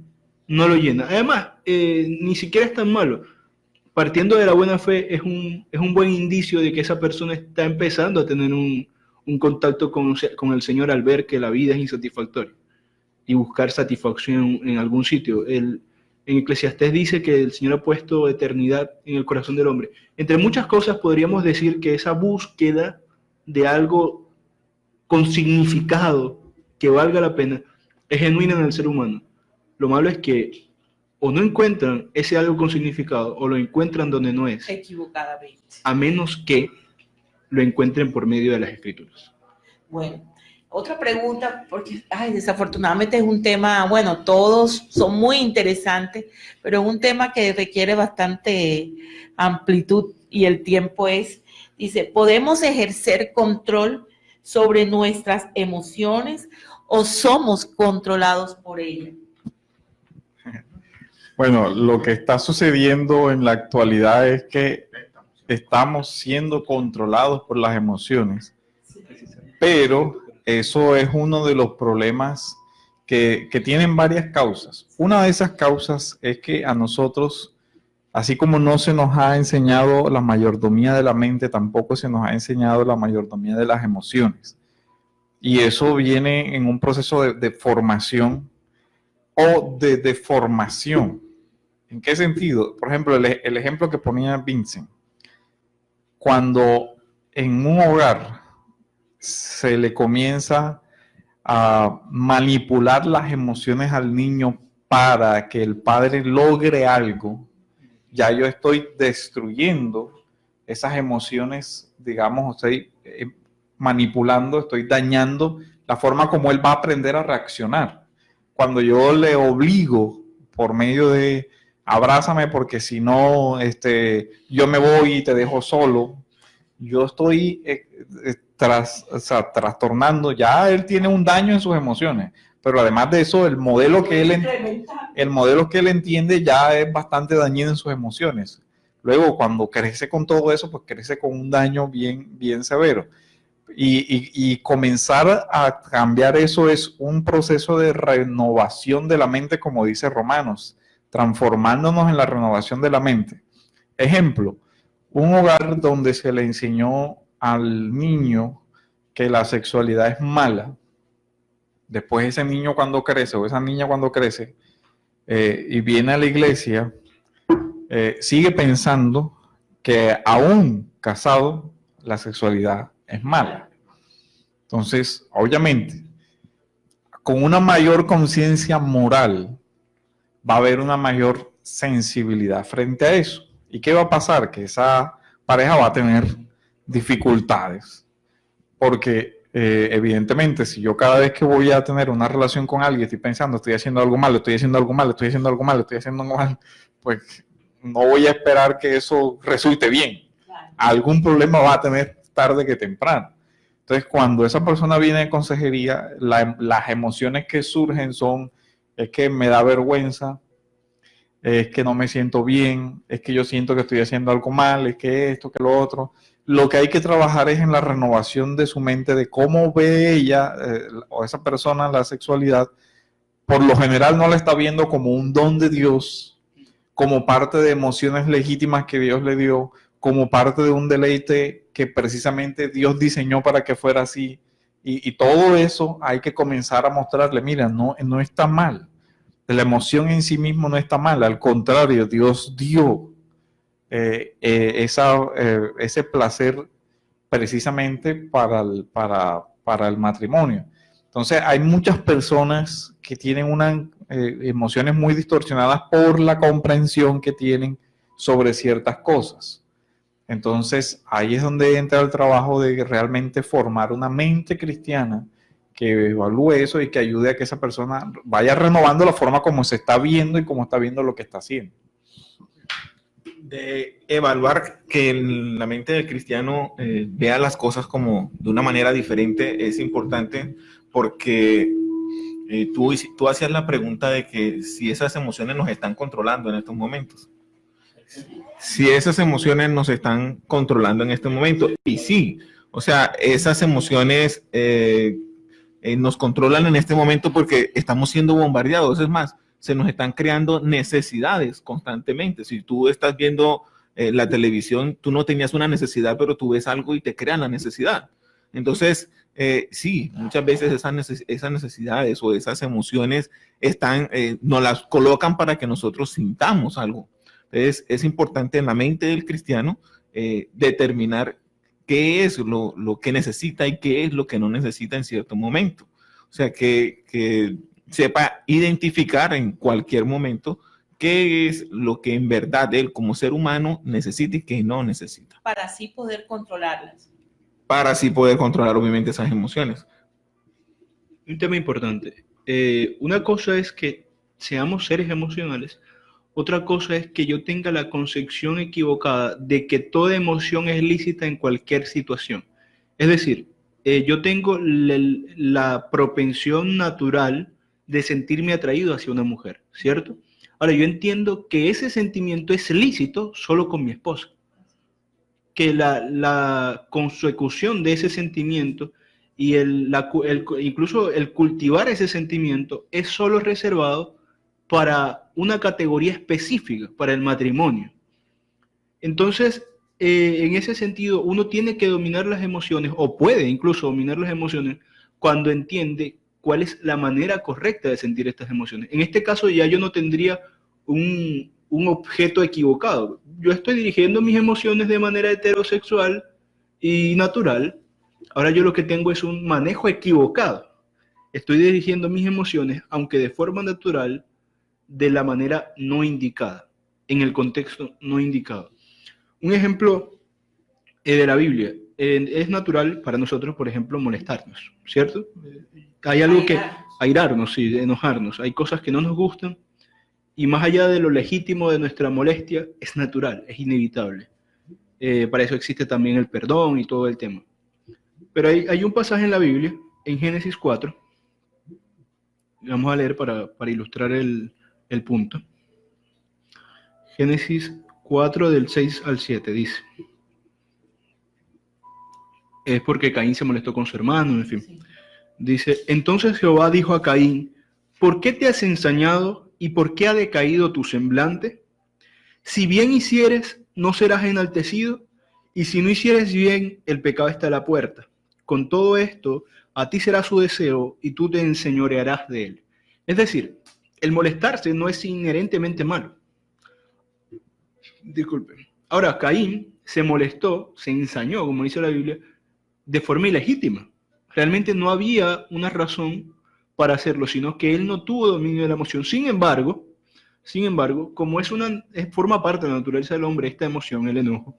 no lo llena. Además, ni siquiera es tan malo. Partiendo de la buena fe, es un buen indicio de que esa persona está empezando a tener un contacto con el Señor al ver que la vida es insatisfactoria y buscar satisfacción en algún sitio. En Eclesiastés dice que el Señor ha puesto eternidad en el corazón del hombre. Entre muchas cosas podríamos decir que esa búsqueda de algo con significado que valga la pena es genuina en el ser humano. Lo malo es que o no encuentran ese algo con significado o lo encuentran donde no es, Equivocadamente. a menos que lo encuentren por medio de las Escrituras. Bueno, otra pregunta, porque desafortunadamente es un tema, bueno, todos son muy interesantes, pero es un tema que requiere bastante amplitud y el tiempo dice, ¿podemos ejercer control sobre nuestras emociones o somos controlados por ellas? Bueno, lo que está sucediendo en la actualidad es que estamos siendo controlados por las emociones, pero eso es uno de los problemas que tienen varias causas. Una de esas causas es que a nosotros, así como no se nos ha enseñado la mayordomía de la mente, tampoco se nos ha enseñado la mayordomía de las emociones. Y eso viene en un proceso de formación o de deformación. ¿En qué sentido? Por ejemplo, el ejemplo que ponía Vincent. Cuando en un hogar se le comienza a manipular las emociones al niño para que el padre logre algo, ya yo estoy destruyendo esas emociones, digamos, estoy manipulando, estoy dañando la forma como él va a aprender a reaccionar. Cuando yo le obligo por medio de abrázame porque si no, yo me voy y te dejo solo. Yo estoy trastornando, ya él tiene un daño en sus emociones, pero además de eso, el modelo que él entiende ya es bastante dañino en sus emociones. Luego, cuando crece con todo eso, pues crece con un daño bien, bien severo. Y comenzar a cambiar eso es un proceso de renovación de la mente, como dice Romanos, transformándonos en la renovación de la mente. Ejemplo, un hogar donde se le enseñó al niño que la sexualidad es mala, después ese niño cuando crece o esa niña cuando crece y viene a la iglesia, sigue pensando que aún casado la sexualidad es mala. Entonces, obviamente, con una mayor conciencia moral va a haber una mayor sensibilidad frente a eso. ¿Y qué va a pasar? Que esa pareja va a tener dificultades. Porque evidentemente, si yo cada vez que voy a tener una relación con alguien estoy pensando, estoy haciendo algo mal, estoy haciendo algo mal, estoy haciendo algo mal, estoy haciendo algo mal, pues no voy a esperar que eso resulte bien. Algún problema va a tener tarde que temprano. Entonces, cuando esa persona viene de consejería, las emociones que surgen son, es que me da vergüenza, es que no me siento bien, es que yo siento que estoy haciendo algo mal, es que esto, que lo otro. Lo que hay que trabajar es en la renovación de su mente, de cómo ve ella o esa persona la sexualidad. Por lo general no la está viendo como un don de Dios, como parte de emociones legítimas que Dios le dio, como parte de un deleite que precisamente Dios diseñó para que fuera así. Y todo eso hay que comenzar a mostrarle, mira, no está mal. La emoción en sí mismo no está mal, al contrario, Dios dio ese placer precisamente para el matrimonio. Entonces hay muchas personas que tienen unas emociones muy distorsionadas por la comprensión que tienen sobre ciertas cosas. Entonces ahí es donde entra el trabajo de realmente formar una mente cristiana que evalúe eso y que ayude a que esa persona vaya renovando la forma como se está viendo y como está viendo lo que está haciendo. De evaluar que la mente del cristiano vea las cosas como de una manera diferente es importante porque tú hacías la pregunta de que si esas emociones nos están controlando en estos momentos. Si esas emociones nos están controlando en este momento. Y sí, o sea, esas emociones nos controlan en este momento porque estamos siendo bombardeados. Es más, se nos están creando necesidades constantemente. Si tú estás viendo la televisión, tú no tenías una necesidad, pero tú ves algo y te crean la necesidad. Entonces, sí, muchas veces esas necesidades o esas emociones nos las colocan para que nosotros sintamos algo. Entonces, es importante en la mente del cristiano determinar qué es lo que necesita y qué es lo que no necesita en cierto momento. O sea, que sepa identificar en cualquier momento qué es lo que en verdad él como ser humano necesita y qué no necesita. Para así poder controlarlas. Para así poder controlar obviamente esas emociones. Un tema importante. Una cosa es que seamos seres emocionales. Otra cosa es que yo tenga la concepción equivocada de que toda emoción es lícita en cualquier situación. Es decir, yo tengo la propensión natural de sentirme atraído hacia una mujer, ¿cierto? Ahora, yo entiendo que ese sentimiento es lícito solo con mi esposa. Que la consecución de ese sentimiento y incluso el cultivar ese sentimiento es solo reservado para una categoría específica, para el matrimonio. Entonces, en ese sentido, uno tiene que dominar las emociones, o puede incluso dominar las emociones, cuando entiende cuál es la manera correcta de sentir estas emociones. En este caso, ya yo no tendría un objeto equivocado. Yo estoy dirigiendo mis emociones de manera heterosexual y natural. Ahora yo lo que tengo es un manejo equivocado. Estoy dirigiendo mis emociones, aunque de forma natural, de la manera no indicada, en el contexto no indicado. Un ejemplo de la Biblia. Es natural para nosotros, por ejemplo, molestarnos, ¿cierto? Hay algo que... airarnos, sí, enojarnos. Hay cosas que no nos gustan Y más allá de lo legítimo de nuestra molestia, es natural, es inevitable. Para eso existe también el perdón y todo el tema. Pero hay un pasaje en la Biblia, en Génesis 4, vamos a leer para ilustrar el punto. Génesis 4 del 6 al 7 dice, es porque Caín se molestó con su hermano, en fin. Sí. Dice, entonces Jehová dijo a Caín, ¿por qué te has ensañado y por qué ha decaído tu semblante? Si bien hicieres, no serás enaltecido, y si no hicieres bien, el pecado está a la puerta. Con todo esto, a ti será su deseo y tú te enseñorearás de él. Es decir, el molestarse no es inherentemente malo. Disculpen. Ahora, Caín se molestó, se ensañó, como dice la Biblia, de forma ilegítima. Realmente no había una razón para hacerlo, sino que él no tuvo dominio de la emoción. Sin embargo, como forma parte de la naturaleza del hombre, esta emoción, el enojo,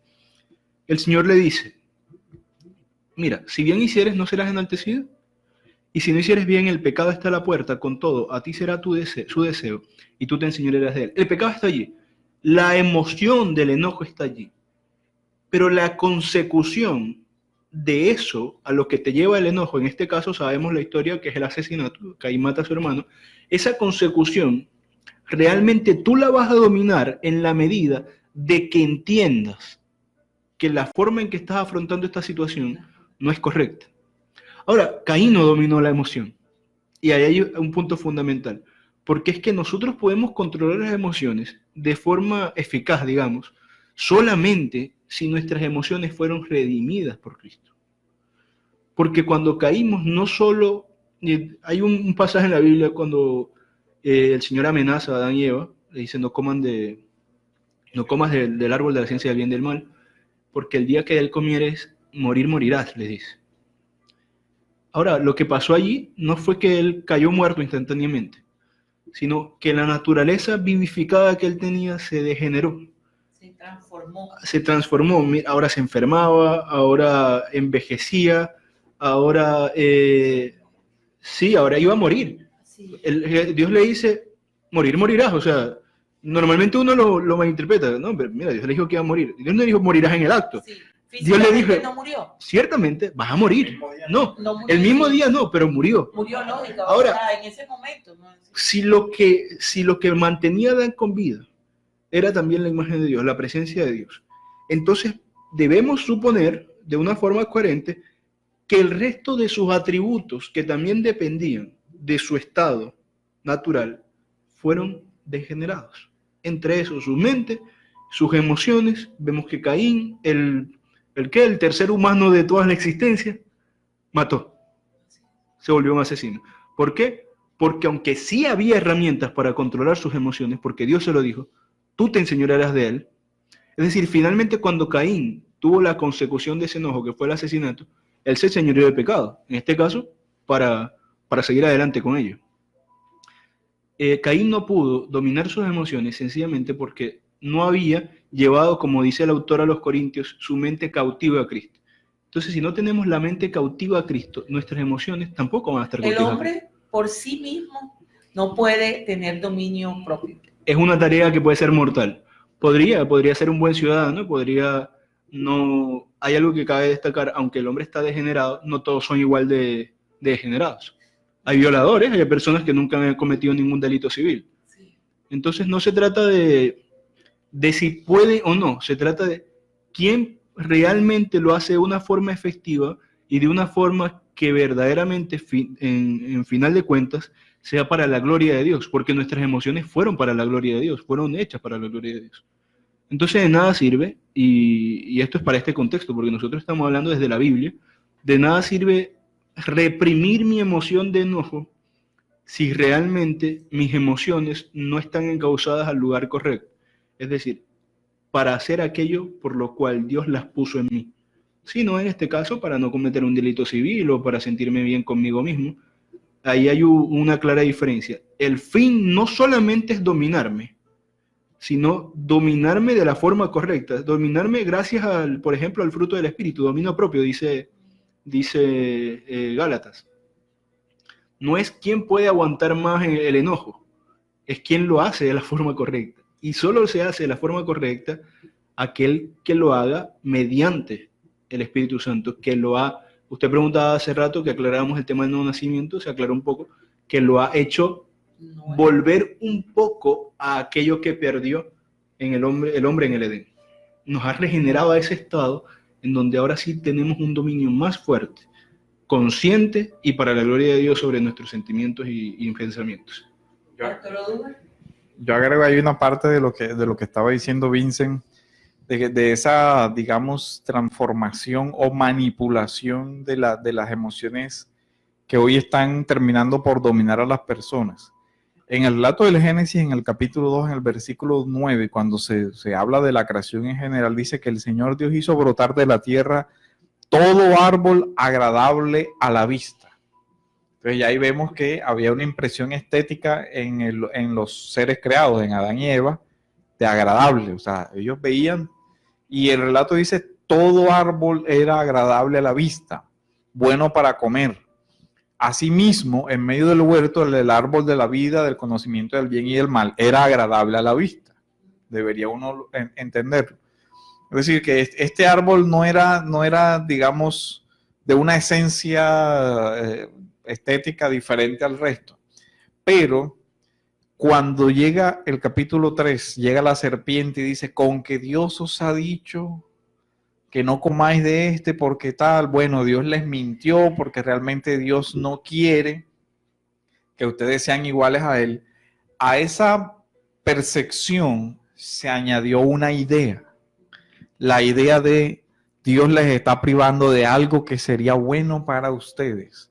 el Señor le dice, mira, si bien hicieres, no serás enaltecido, y si no hicieres bien, el pecado está a la puerta, con todo, a ti será su deseo, y tú te enseñorearás de él. El pecado está allí, la emoción del enojo está allí, pero la consecución de eso a lo que te lleva el enojo, en este caso sabemos la historia que es el asesinato, Caín mata a su hermano, esa consecución realmente tú la vas a dominar en la medida de que entiendas que la forma en que estás afrontando esta situación no es correcta. Ahora, Caín no dominó la emoción. Y ahí hay un punto fundamental. Porque es que nosotros podemos controlar las emociones de forma eficaz, digamos, solamente si nuestras emociones fueron redimidas por Cristo. Porque cuando caímos, no solo... Hay un pasaje en la Biblia cuando el Señor amenaza a Adán y Eva, le dice, no comas del árbol de la ciencia del bien y del mal, porque el día que de él comieres, morirás, les dice. Ahora, lo que pasó allí no fue que él cayó muerto instantáneamente, sino que la naturaleza vivificada que él tenía se degeneró. Se transformó. Ahora se enfermaba, ahora envejecía, ahora ahora iba a morir. Sí. Dios le dice, morirás, o sea, normalmente uno lo malinterpreta, ¿no? Pero mira, Dios le dijo que iba a morir. Dios no dijo morirás en el acto. Sí. Dios le dijo, no murió. Ciertamente vas a morir. No murió, el mismo día no, pero murió. Murió, lógico. Ahora, en ese momento. ¿No? Si lo que mantenía a Adán con vida era también la imagen de Dios, la presencia de Dios, entonces debemos suponer de una forma coherente que el resto de sus atributos, que también dependían de su estado natural, fueron degenerados. Entre esos, su mente, sus emociones. Vemos que Caín, el tercer humano de toda la existencia, mató. Se volvió un asesino. ¿Por qué? Porque aunque sí había herramientas para controlar sus emociones, porque Dios se lo dijo, tú te enseñorearás de él. Es decir, finalmente cuando Caín tuvo la consecución de ese enojo, que fue el asesinato, él se enseñoreó del pecado. En este caso, para seguir adelante con ello. Caín no pudo dominar sus emociones sencillamente porque no había llevado, como dice el autor a los Corintios, su mente cautiva a Cristo. Entonces, si no tenemos la mente cautiva a Cristo, nuestras emociones tampoco van a estar cautivas. El hombre por sí mismo no puede tener dominio propio. Es una tarea que puede ser mortal. Podría ser un buen ciudadano, hay algo que cabe destacar, aunque el hombre está degenerado, no todos son igual de degenerados. Hay violadores, hay personas que nunca han cometido ningún delito civil. Sí. Entonces no se trata de si puede o no, se trata de quién realmente lo hace de una forma efectiva y de una forma que verdaderamente, en final de cuentas, sea para la gloria de Dios, porque nuestras emociones fueron para la gloria de Dios, fueron hechas para la gloria de Dios. Entonces de nada sirve, y esto es para este contexto, porque nosotros estamos hablando desde la Biblia, de nada sirve reprimir mi emoción de enojo si realmente mis emociones no están encausadas al lugar correcto. Es decir, para hacer aquello por lo cual Dios las puso en mí. Sino en este caso para no cometer un delito civil o para sentirme bien conmigo mismo. Ahí hay una clara diferencia. El fin no solamente es dominarme, sino dominarme de la forma correcta. Dominarme gracias por ejemplo, al fruto del Espíritu, dominio propio, dice Gálatas. No es quién puede aguantar más el enojo, es quién lo hace de la forma correcta. Y solo se hace de la forma correcta aquel que lo haga mediante el Espíritu Santo, que lo ha, usted preguntaba hace rato que aclaráramos el tema del nuevo nacimiento, se aclaró un poco, que lo ha hecho volver un poco a aquello que perdió en el hombre en el Edén. Nos ha regenerado a ese estado en donde ahora sí tenemos un dominio más fuerte, consciente y para la gloria de Dios sobre nuestros sentimientos y pensamientos. Yo agrego ahí una parte de lo que estaba diciendo Vincent, de esa, digamos, transformación o manipulación de las emociones que hoy están terminando por dominar a las personas. En el relato del Génesis, en el capítulo 2, en el versículo 9, cuando se habla de la creación en general, dice que el Señor Dios hizo brotar de la tierra todo árbol agradable a la vista. Entonces ya ahí vemos que había una impresión estética en los seres creados, en Adán y Eva, de agradable. O sea, ellos veían, y el relato dice, todo árbol era agradable a la vista, bueno para comer. Asimismo, en medio del huerto, el árbol de la vida, del conocimiento del bien y del mal, era agradable a la vista. Debería uno entenderlo. Es decir, que este árbol no era, digamos, de una esencia estética diferente al resto. Pero cuando llega el capítulo 3, llega la serpiente y dice, con que Dios os ha dicho que no comáis de este porque tal, bueno, Dios les mintió porque realmente Dios no quiere que ustedes sean iguales a Él. A esa percepción se añadió una idea, la idea de Dios les está privando de algo que sería bueno para ustedes,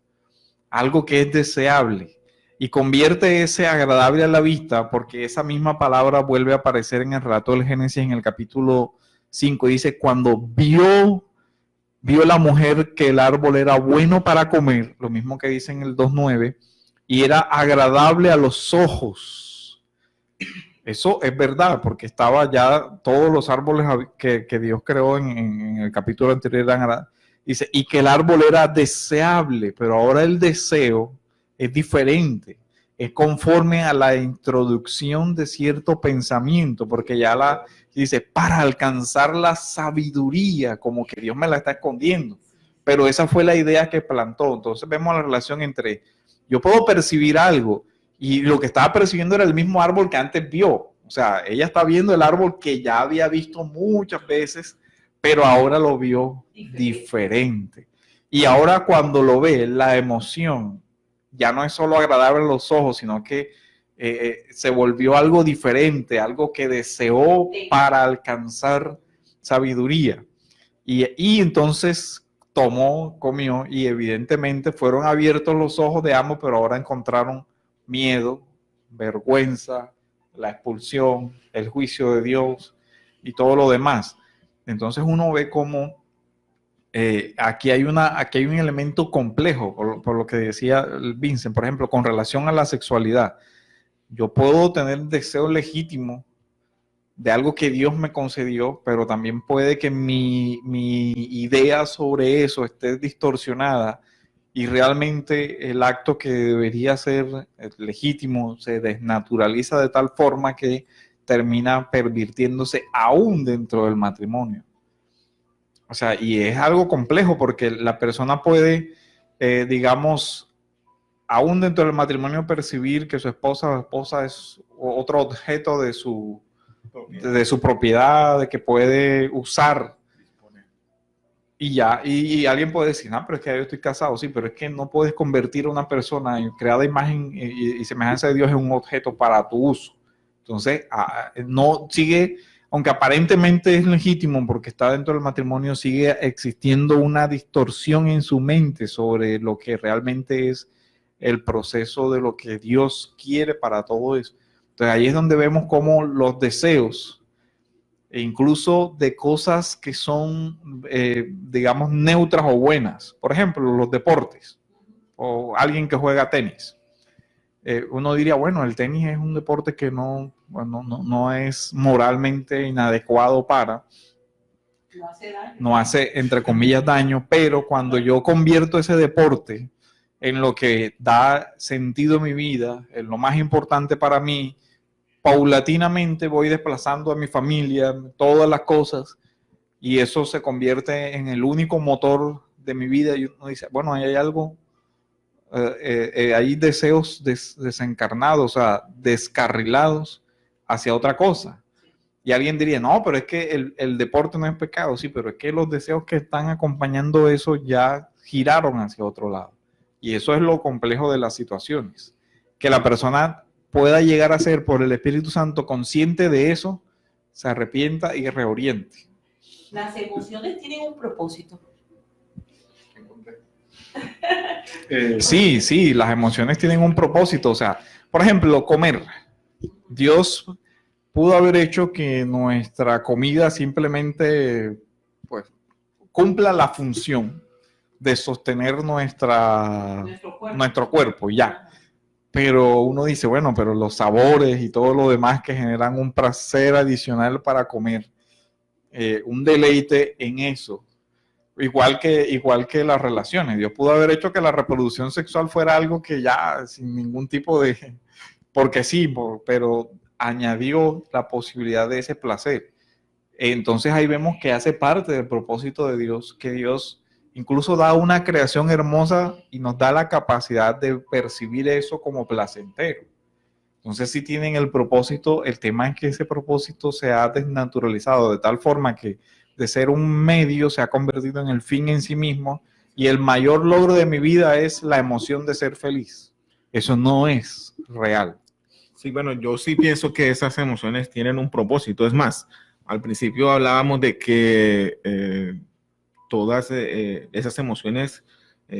algo que es deseable, y convierte ese agradable a la vista, porque esa misma palabra vuelve a aparecer en el relato del Génesis en el capítulo 5, dice, cuando vio la mujer que el árbol era bueno para comer, lo mismo que dice en el 2.9, y era agradable a los ojos. Eso es verdad, porque estaba ya todos los árboles que Dios creó en el capítulo anterior eran agradables. Dice, y que el árbol era deseable, pero ahora el deseo es diferente, es conforme a la introducción de cierto pensamiento, porque ya dice, para alcanzar la sabiduría, como que Dios me la está escondiendo, pero esa fue la idea que plantó. Entonces vemos la relación entre, yo puedo percibir algo, y lo que estaba percibiendo era el mismo árbol que antes vio, o sea, ella está viendo el árbol que ya había visto muchas veces, pero ahora lo vio diferente. Y ahora cuando lo ve, la emoción ya no es solo agradable a los ojos, sino que se volvió algo diferente, algo que deseó para alcanzar sabiduría. Y entonces tomó, comió, y evidentemente fueron abiertos los ojos de ambos, pero ahora encontraron miedo, vergüenza, la expulsión, el juicio de Dios y todo lo demás. Entonces uno ve cómo aquí hay un elemento complejo, por lo que decía Vincent, por ejemplo, con relación a la sexualidad. Yo puedo tener deseo legítimo de algo que Dios me concedió, pero también puede que mi idea sobre eso esté distorsionada y realmente el acto que debería ser legítimo se desnaturaliza de tal forma que termina pervirtiéndose aún dentro del matrimonio. O sea, y es algo complejo porque la persona puede, digamos, aún dentro del matrimonio percibir que su esposa o esposa es otro objeto de su propiedad, de que puede usar. Y alguien puede decir, no, pero es que yo estoy casado, sí, pero es que no puedes convertir a una persona en creada imagen y semejanza de Dios en un objeto para tu uso. Entonces, no sigue, aunque aparentemente es legítimo porque está dentro del matrimonio, sigue existiendo una distorsión en su mente sobre lo que realmente es el proceso de lo que Dios quiere para todo eso. Entonces, ahí es donde vemos cómo los deseos, e incluso de cosas que son, digamos, neutras o buenas. Por ejemplo, los deportes o alguien que juega tenis. Uno diría, bueno, el tenis es un deporte que no es moralmente inadecuado para, no hace, entre comillas, daño, pero cuando yo convierto ese deporte en lo que da sentido a mi vida, en lo más importante para mí, paulatinamente voy desplazando a mi familia, todas las cosas, y eso se convierte en el único motor de mi vida. Y uno dice, bueno, ahí hay algo, hay deseos desencarnados, o sea, descarrilados hacia otra cosa. Y alguien diría, no, pero es que el deporte no es pecado. Sí, pero es que los deseos que están acompañando eso ya giraron hacia otro lado. Y eso es lo complejo de las situaciones. Que la persona pueda llegar a ser por el Espíritu Santo consciente de eso, se arrepienta y reoriente. Las emociones tienen un propósito. Sí, las emociones tienen un propósito. O sea, por ejemplo, comer. Dios pudo haber hecho que nuestra comida simplemente pues, cumpla la función de sostener nuestro cuerpo, ya. Pero uno dice, bueno, pero los sabores y todo lo demás que generan un placer adicional para comer, un deleite en eso. Igual que las relaciones. Dios pudo haber hecho que la reproducción sexual fuera algo que ya sin ningún tipo de... Porque sí, pero añadió la posibilidad de ese placer. Entonces ahí vemos que hace parte del propósito de Dios, que Dios incluso da una creación hermosa y nos da la capacidad de percibir eso como placentero. Entonces sí tienen el propósito, el tema es que ese propósito se ha desnaturalizado de tal forma que de ser un medio se ha convertido en el fin en sí mismo, y el mayor logro de mi vida es la emoción de ser feliz. Eso no es real. Sí, bueno, yo sí pienso que esas emociones tienen un propósito. Es más, al principio hablábamos de que todas esas emociones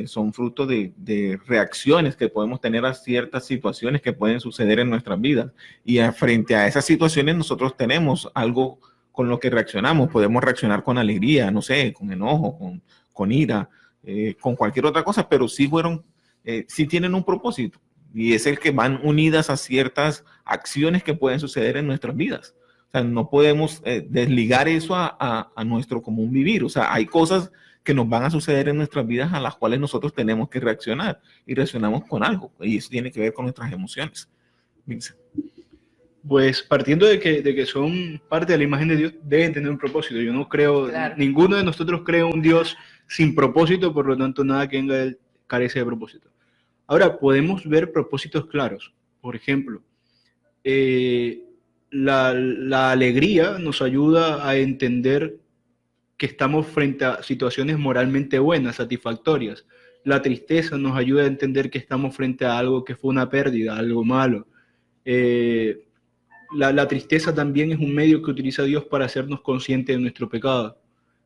son fruto de reacciones que podemos tener a ciertas situaciones que pueden suceder en nuestras vidas. Y frente a esas situaciones nosotros tenemos algo con lo que reaccionamos. Podemos reaccionar con alegría, no sé, con enojo, con ira, con cualquier otra cosa, pero sí sí tienen un propósito. Y es el que van unidas a ciertas acciones que pueden suceder en nuestras vidas. O sea, no podemos desligar eso a nuestro común vivir. O sea, hay cosas que nos van a suceder en nuestras vidas a las cuales nosotros tenemos que reaccionar. Y reaccionamos con algo. Y eso tiene que ver con nuestras emociones. Vincent. Pues partiendo de que son parte de la imagen de Dios, deben tener un propósito. Yo no creo, Claro. Ninguno de nosotros cree un Dios sin propósito, por lo tanto nada que venga de él carece de propósito. Ahora, podemos ver propósitos claros. Por ejemplo, la alegría nos ayuda a entender que estamos frente a situaciones moralmente buenas, satisfactorias. La tristeza nos ayuda a entender que estamos frente a algo que fue una pérdida, algo malo. La tristeza también es un medio que utiliza Dios para hacernos conscientes de nuestro pecado.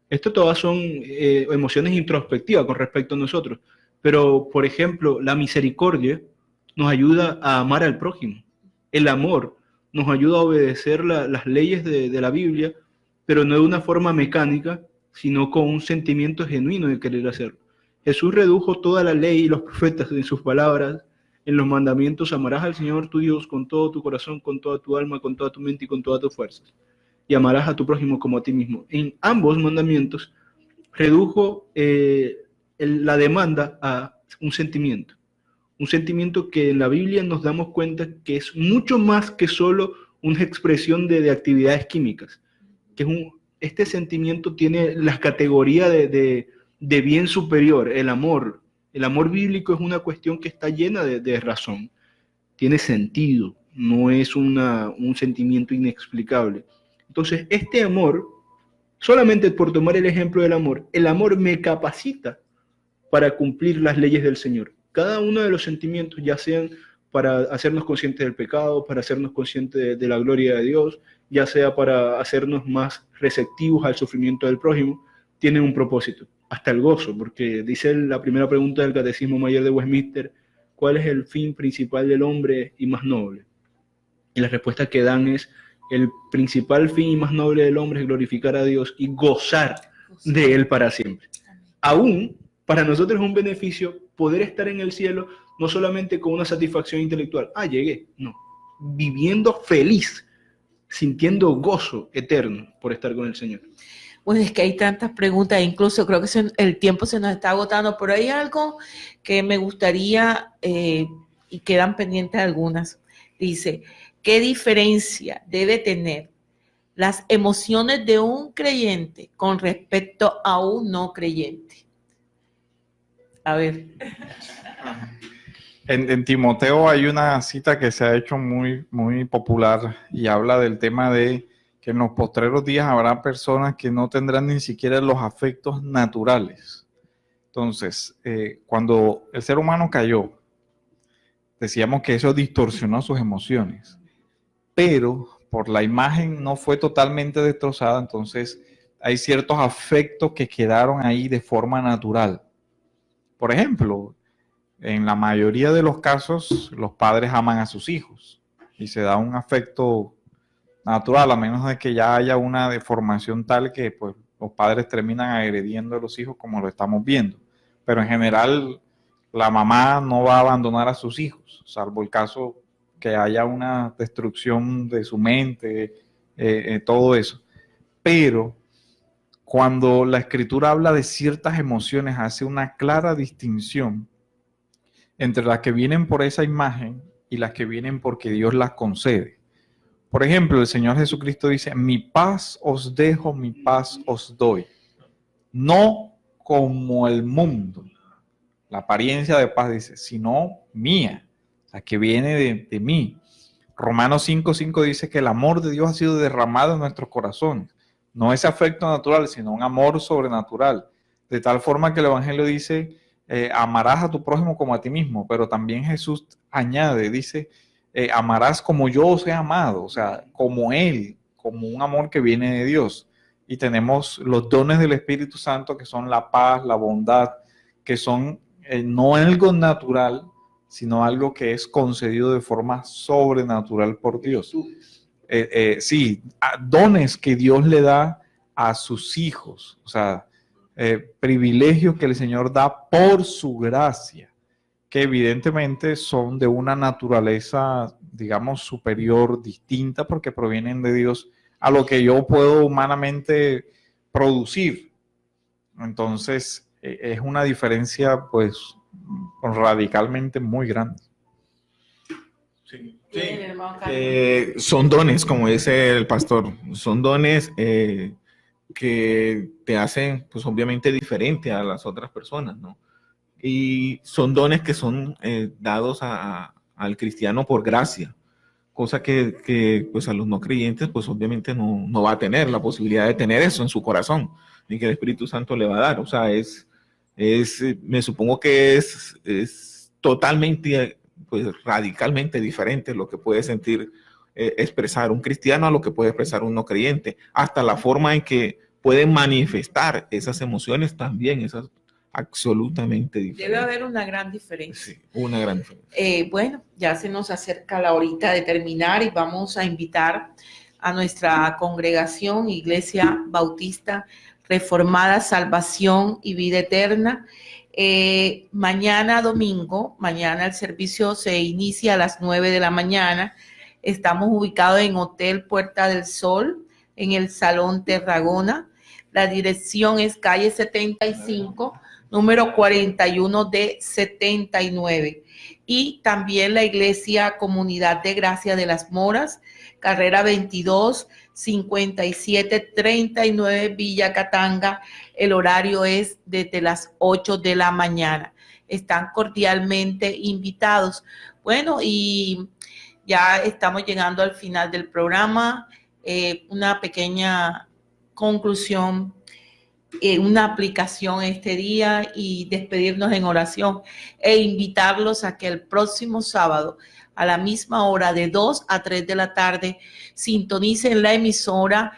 Esto todas son emociones introspectivas con respecto a nosotros. Pero, por ejemplo, la misericordia nos ayuda a amar al prójimo. El amor nos ayuda a obedecer las leyes de la Biblia, pero no de una forma mecánica, sino con un sentimiento genuino de querer hacerlo. Jesús redujo toda la ley y los profetas en sus palabras, en los mandamientos: amarás al Señor tu Dios con todo tu corazón, con toda tu alma, con toda tu mente y con todas tus fuerzas. Y amarás a tu prójimo como a ti mismo. En ambos mandamientos redujo la demanda a un sentimiento que en la Biblia nos damos cuenta que es mucho más que solo una expresión de actividades químicas, que este sentimiento tiene la categoría de bien superior. El amor bíblico es una cuestión que está llena de razón, tiene sentido, no es un sentimiento inexplicable. Entonces, este amor, solamente por tomar el ejemplo del amor, el amor me capacita para cumplir las leyes del Señor. Cada uno de los sentimientos, ya sean para hacernos conscientes del pecado, para hacernos conscientes de la gloria de Dios, ya sea para hacernos más receptivos al sufrimiento del prójimo, tienen un propósito. Hasta el gozo, porque dice la primera pregunta del Catecismo Mayor de Westminster: ¿cuál es el fin principal del hombre y más noble? Y la respuesta que dan es: el principal fin y más noble del hombre es glorificar a Dios y gozar de Él para siempre. Aún para nosotros es un beneficio poder estar en el cielo, no solamente con una satisfacción intelectual, llegué, no, viviendo feliz, sintiendo gozo eterno por estar con el Señor. Bueno, es que hay tantas preguntas, incluso creo que el tiempo se nos está agotando, pero hay algo que me gustaría, y quedan pendientes algunas. Dice, ¿Qué diferencia debe tener las emociones de un creyente con respecto a un no creyente? A ver. En Timoteo hay una cita que se ha hecho muy, muy popular y habla del tema de que en los postreros días habrá personas que no tendrán ni siquiera los afectos naturales. Entonces, cuando el ser humano cayó, decíamos que eso distorsionó sus emociones, pero por la imagen no fue totalmente destrozada, entonces hay ciertos afectos que quedaron ahí de forma natural. Por ejemplo, en la mayoría de los casos, los padres aman a sus hijos y se da un afecto natural, a menos de que ya haya una deformación tal que pues, los padres terminan agrediendo a los hijos como lo estamos viendo. Pero en general, la mamá no va a abandonar a sus hijos, salvo el caso que haya una destrucción de su mente, todo eso. Pero cuando la Escritura habla de ciertas emociones, hace una clara distinción entre las que vienen por esa imagen y las que vienen porque Dios las concede. Por ejemplo, el Señor Jesucristo dice, mi paz os dejo, mi paz os doy. No como el mundo, la apariencia de paz dice, sino mía, o sea, que viene de mí. Romanos 5:5 dice que el amor de Dios ha sido derramado en nuestros corazones. No ese afecto natural, sino un amor sobrenatural. De tal forma que el Evangelio dice, amarás a tu prójimo como a ti mismo, pero también Jesús añade, dice, amarás como yo os he amado, o sea, como Él, como un amor que viene de Dios. Y tenemos los dones del Espíritu Santo, que son la paz, la bondad, que son no algo natural, sino algo que es concedido de forma sobrenatural por Dios. Sí, dones que Dios le da a sus hijos, o sea, privilegios que el Señor da por su gracia, que evidentemente son de una naturaleza, digamos, superior, distinta, porque provienen de Dios a lo que yo puedo humanamente producir. Entonces, es una diferencia, pues, radicalmente muy grande. Sí. Son dones, como dice el pastor, son dones que te hacen, pues, obviamente diferente a las otras personas, ¿no? Y son dones que son dados al cristiano por gracia, cosa que pues a los no creyentes pues obviamente no va a tener la posibilidad de tener eso en su corazón, ni que el Espíritu Santo le va a dar. O sea, me supongo que es totalmente, pues radicalmente diferente lo que puede sentir, expresar un cristiano a lo que puede expresar un no creyente, hasta la forma en que pueden manifestar esas emociones también, esas absolutamente diferente. Debe haber una gran diferencia. Sí, una gran diferencia. Bueno, ya se nos acerca la horita de terminar y vamos a invitar a nuestra congregación, Iglesia Bautista Reformada, Salvación y Vida Eterna. Mañana domingo, mañana el servicio se inicia a las 9 de la mañana. Estamos ubicados en Hotel Puerta del Sol, en el Salón Tarragona. La dirección es calle 75, número 41 de 79. Y también la Iglesia Comunidad de Gracia de las Moras, carrera 22, 5739, Villa Catanga. El horario es desde las 8 de la mañana. Están cordialmente invitados. Bueno, y ya estamos llegando al final del programa. Una pequeña conclusión, una aplicación este día y despedirnos en oración e invitarlos a que el próximo sábado a la misma hora de 2 a 3 de la tarde sintonicen la emisora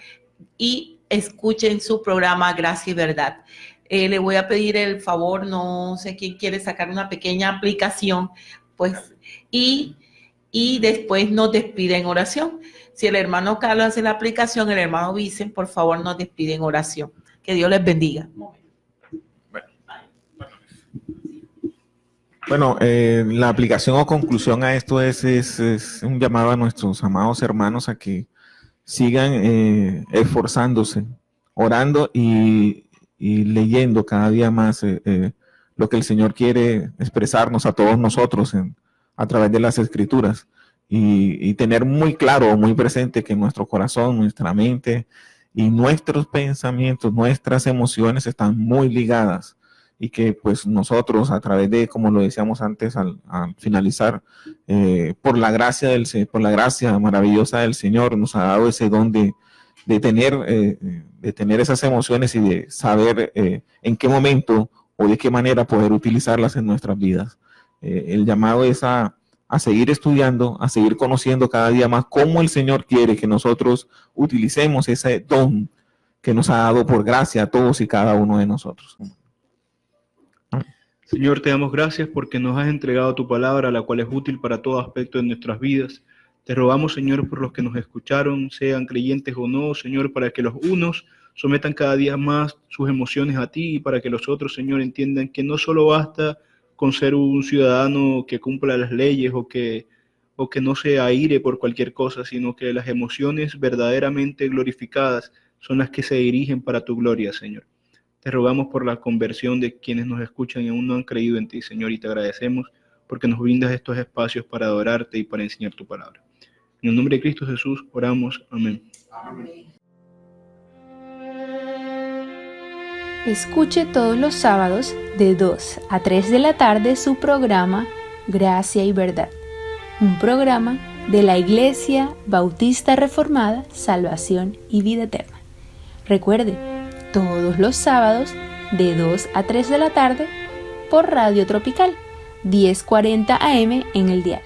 y escuchen su programa Gracia y Verdad. Le voy a pedir el favor, no sé quién quiere sacar una pequeña aplicación, pues, y después nos despide en oración. Si el hermano Carlos hace la aplicación, el hermano Vicen, por favor, nos despide en oración. Que Dios les bendiga. Bueno, la aplicación o conclusión a esto es un llamado a nuestros amados hermanos a que sigan esforzándose, orando y leyendo cada día más lo que el Señor quiere expresarnos a todos nosotros a través de las Escrituras. y tener muy claro, muy presente que nuestro corazón, nuestra mente y nuestros pensamientos, nuestras emociones están muy ligadas, y que pues nosotros a través de, como lo decíamos antes al finalizar, por la gracia maravillosa del Señor nos ha dado ese don de tener esas emociones y de saber en qué momento o de qué manera poder utilizarlas en nuestras vidas. El llamado es a seguir estudiando, a seguir conociendo cada día más cómo el Señor quiere que nosotros utilicemos ese don que nos ha dado por gracia a todos y cada uno de nosotros. Señor, te damos gracias porque nos has entregado tu palabra, la cual es útil para todo aspecto de nuestras vidas. Te rogamos, Señor, por los que nos escucharon, sean creyentes o no, Señor, para que los unos sometan cada día más sus emociones a ti y para que los otros, Señor, entiendan que no solo basta con ser un ciudadano que cumpla las leyes o que no se aire por cualquier cosa, sino que las emociones verdaderamente glorificadas son las que se dirigen para tu gloria, Señor. Te rogamos por la conversión de quienes nos escuchan y aún no han creído en ti, Señor, y te agradecemos porque nos brindas estos espacios para adorarte y para enseñar tu palabra. En el nombre de Cristo Jesús oramos. Amén. Amén. Escuche todos los sábados de 2 a 3 de la tarde su programa Gracia y Verdad, un programa de la Iglesia Bautista Reformada, Salvación y Vida Eterna. Recuerde, todos los sábados de 2 a 3 de la tarde por Radio Tropical 1040 AM en el dial.